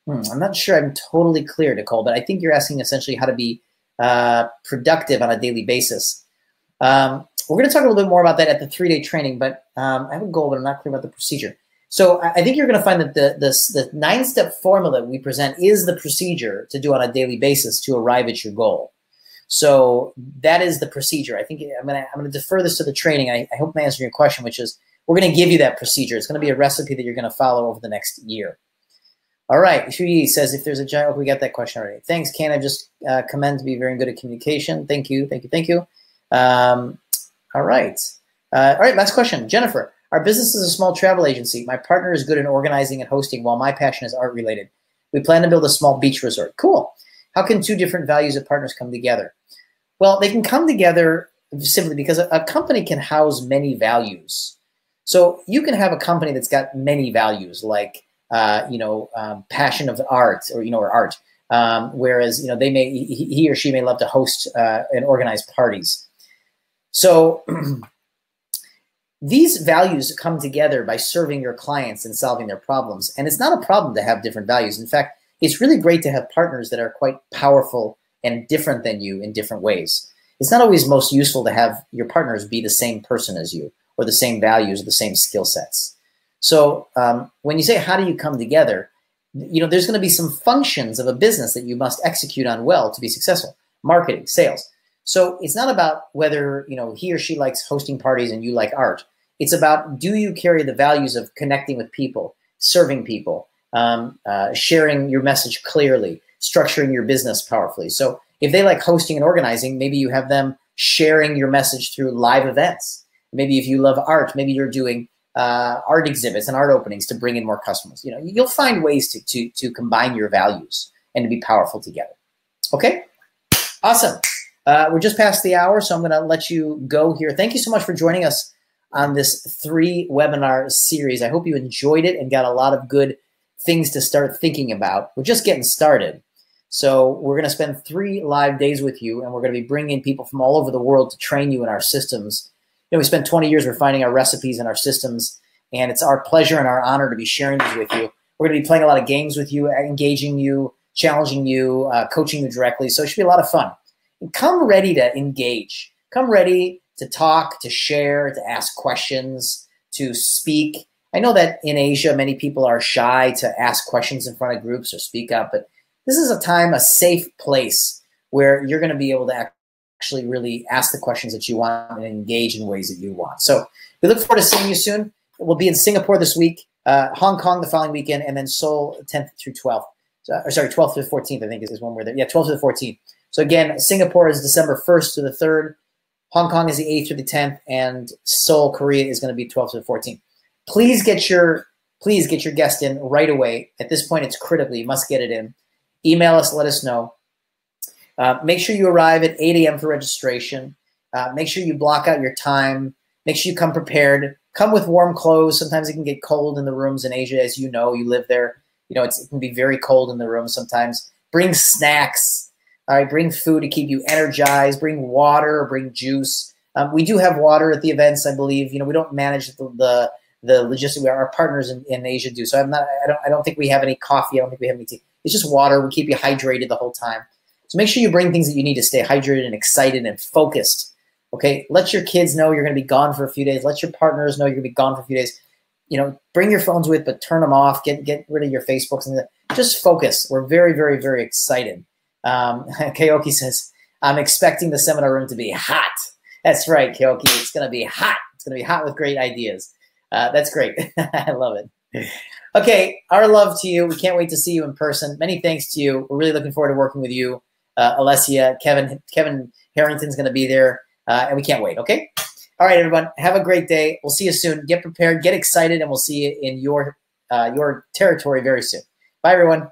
I'm not sure I'm totally clear, Nicole, but I think you're asking essentially how to be productive on a daily basis. We're going to talk a little bit more about that at the 3-day training, but I have a goal, but I'm not clear about the procedure. So I think you're going to find that the 9-step formula we present is the procedure to do on a daily basis to arrive at your goal. So that is the procedure. I think I'm going to defer this to the training. I hope I'm answering your question, which is we're going to give you that procedure. It's going to be a recipe that you're going to follow over the next year. All right. Xu Yi says, if there's a giant, we got that question already. Thanks, Ken. I just commend to be very good at communication. Thank you. Thank you. Thank you. All right. All right. Last question. Jennifer, our business is a small travel agency. My partner is good in organizing and hosting, while my passion is art related. We plan to build a small beach resort. Cool. How can two different values of partners come together? Well, they can come together simply because a company can house many values. So you can have a company that's got many values, like passion of art, or art. Whereas he or she may love to host and organize parties. So these values come together by serving your clients and solving their problems. And it's not a problem to have different values. In fact, it's really great to have partners that are quite powerful and different than you in different ways. It's not always most useful to have your partners be the same person as you, or the same values, or the same skill sets. So when you say, how do you come together? There's going to be some functions of a business that you must execute on well to be successful. Marketing, sales. So it's not about whether he or she likes hosting parties and you like art. It's about, do you carry the values of connecting with people, serving people, sharing your message clearly, structuring your business powerfully. So if they like hosting and organizing, maybe you have them sharing your message through live events. Maybe if you love art, maybe you're doing art exhibits and art openings to bring in more customers. You'll find ways to combine your values and to be powerful together. Okay, awesome. We're just past the hour, so I'm going to let you go here. Thank you so much for joining us on this 3-webinar series. I hope you enjoyed it and got a lot of good things to start thinking about. We're just getting started. So we're going to spend 3 live days with you, and we're going to be bringing people from all over the world to train you in our systems. We spent 20 years refining our recipes and our systems, and it's our pleasure and our honor to be sharing these with you. We're going to be playing a lot of games with you, engaging you, challenging you, coaching you directly. So it should be a lot of fun. And come ready to engage. Come ready to talk, to share, to ask questions, to speak. I know that in Asia, many people are shy to ask questions in front of groups or speak up, but this is a safe place where you're going to be able to actually really ask the questions that you want and engage in ways that you want. So we look forward to seeing you soon. We'll be in Singapore this week, Hong Kong the following weekend, and then Seoul 10th through 12th. 12th to the 14th, I think is when we're there. Yeah, 12th to the 14th. So again, Singapore is December 1st to the 3rd. Hong Kong is the 8th to the 10th, and Seoul, Korea is going to be 12th to the 14th. Please get your guest in right away. At this point, it's critical. You must get it in. Email us, let us know. Make sure you arrive at 8 a.m. for registration. Make sure you block out your time. Make sure you come prepared. Come with warm clothes. Sometimes it can get cold in the rooms in Asia, as you know. You live there. It can be very cold in the room sometimes. Bring snacks. All right, bring food to keep you energized. Bring water or bring juice. We do have water at the events, I believe. We don't manage the logistics. Our partners in Asia do. So I don't think we have any coffee. I don't think we have any tea. It's just water. We keep you hydrated the whole time. So make sure you bring things that you need to stay hydrated and excited and focused Okay, let your kids know you're going to be gone for a few days. Let your partners know you're going to be gone for a few days. You know, bring your phones with, but turn them off. Get rid of your Facebooks and just focus. We're very, very, very excited. Keoki says, I'm expecting the seminar room to be hot. That's right, Keoki. It's going to be hot. It's going to be hot with great ideas. That's great. I love it. Okay, our love to you. We can't wait to see you in person. Many thanks to you. We're really looking forward to working with you. Alessia, Kevin Harrington's going to be there, and we can't wait, okay? All right, everyone, have a great day. We'll see you soon. Get prepared, get excited, and we'll see you in your territory very soon. Bye, everyone.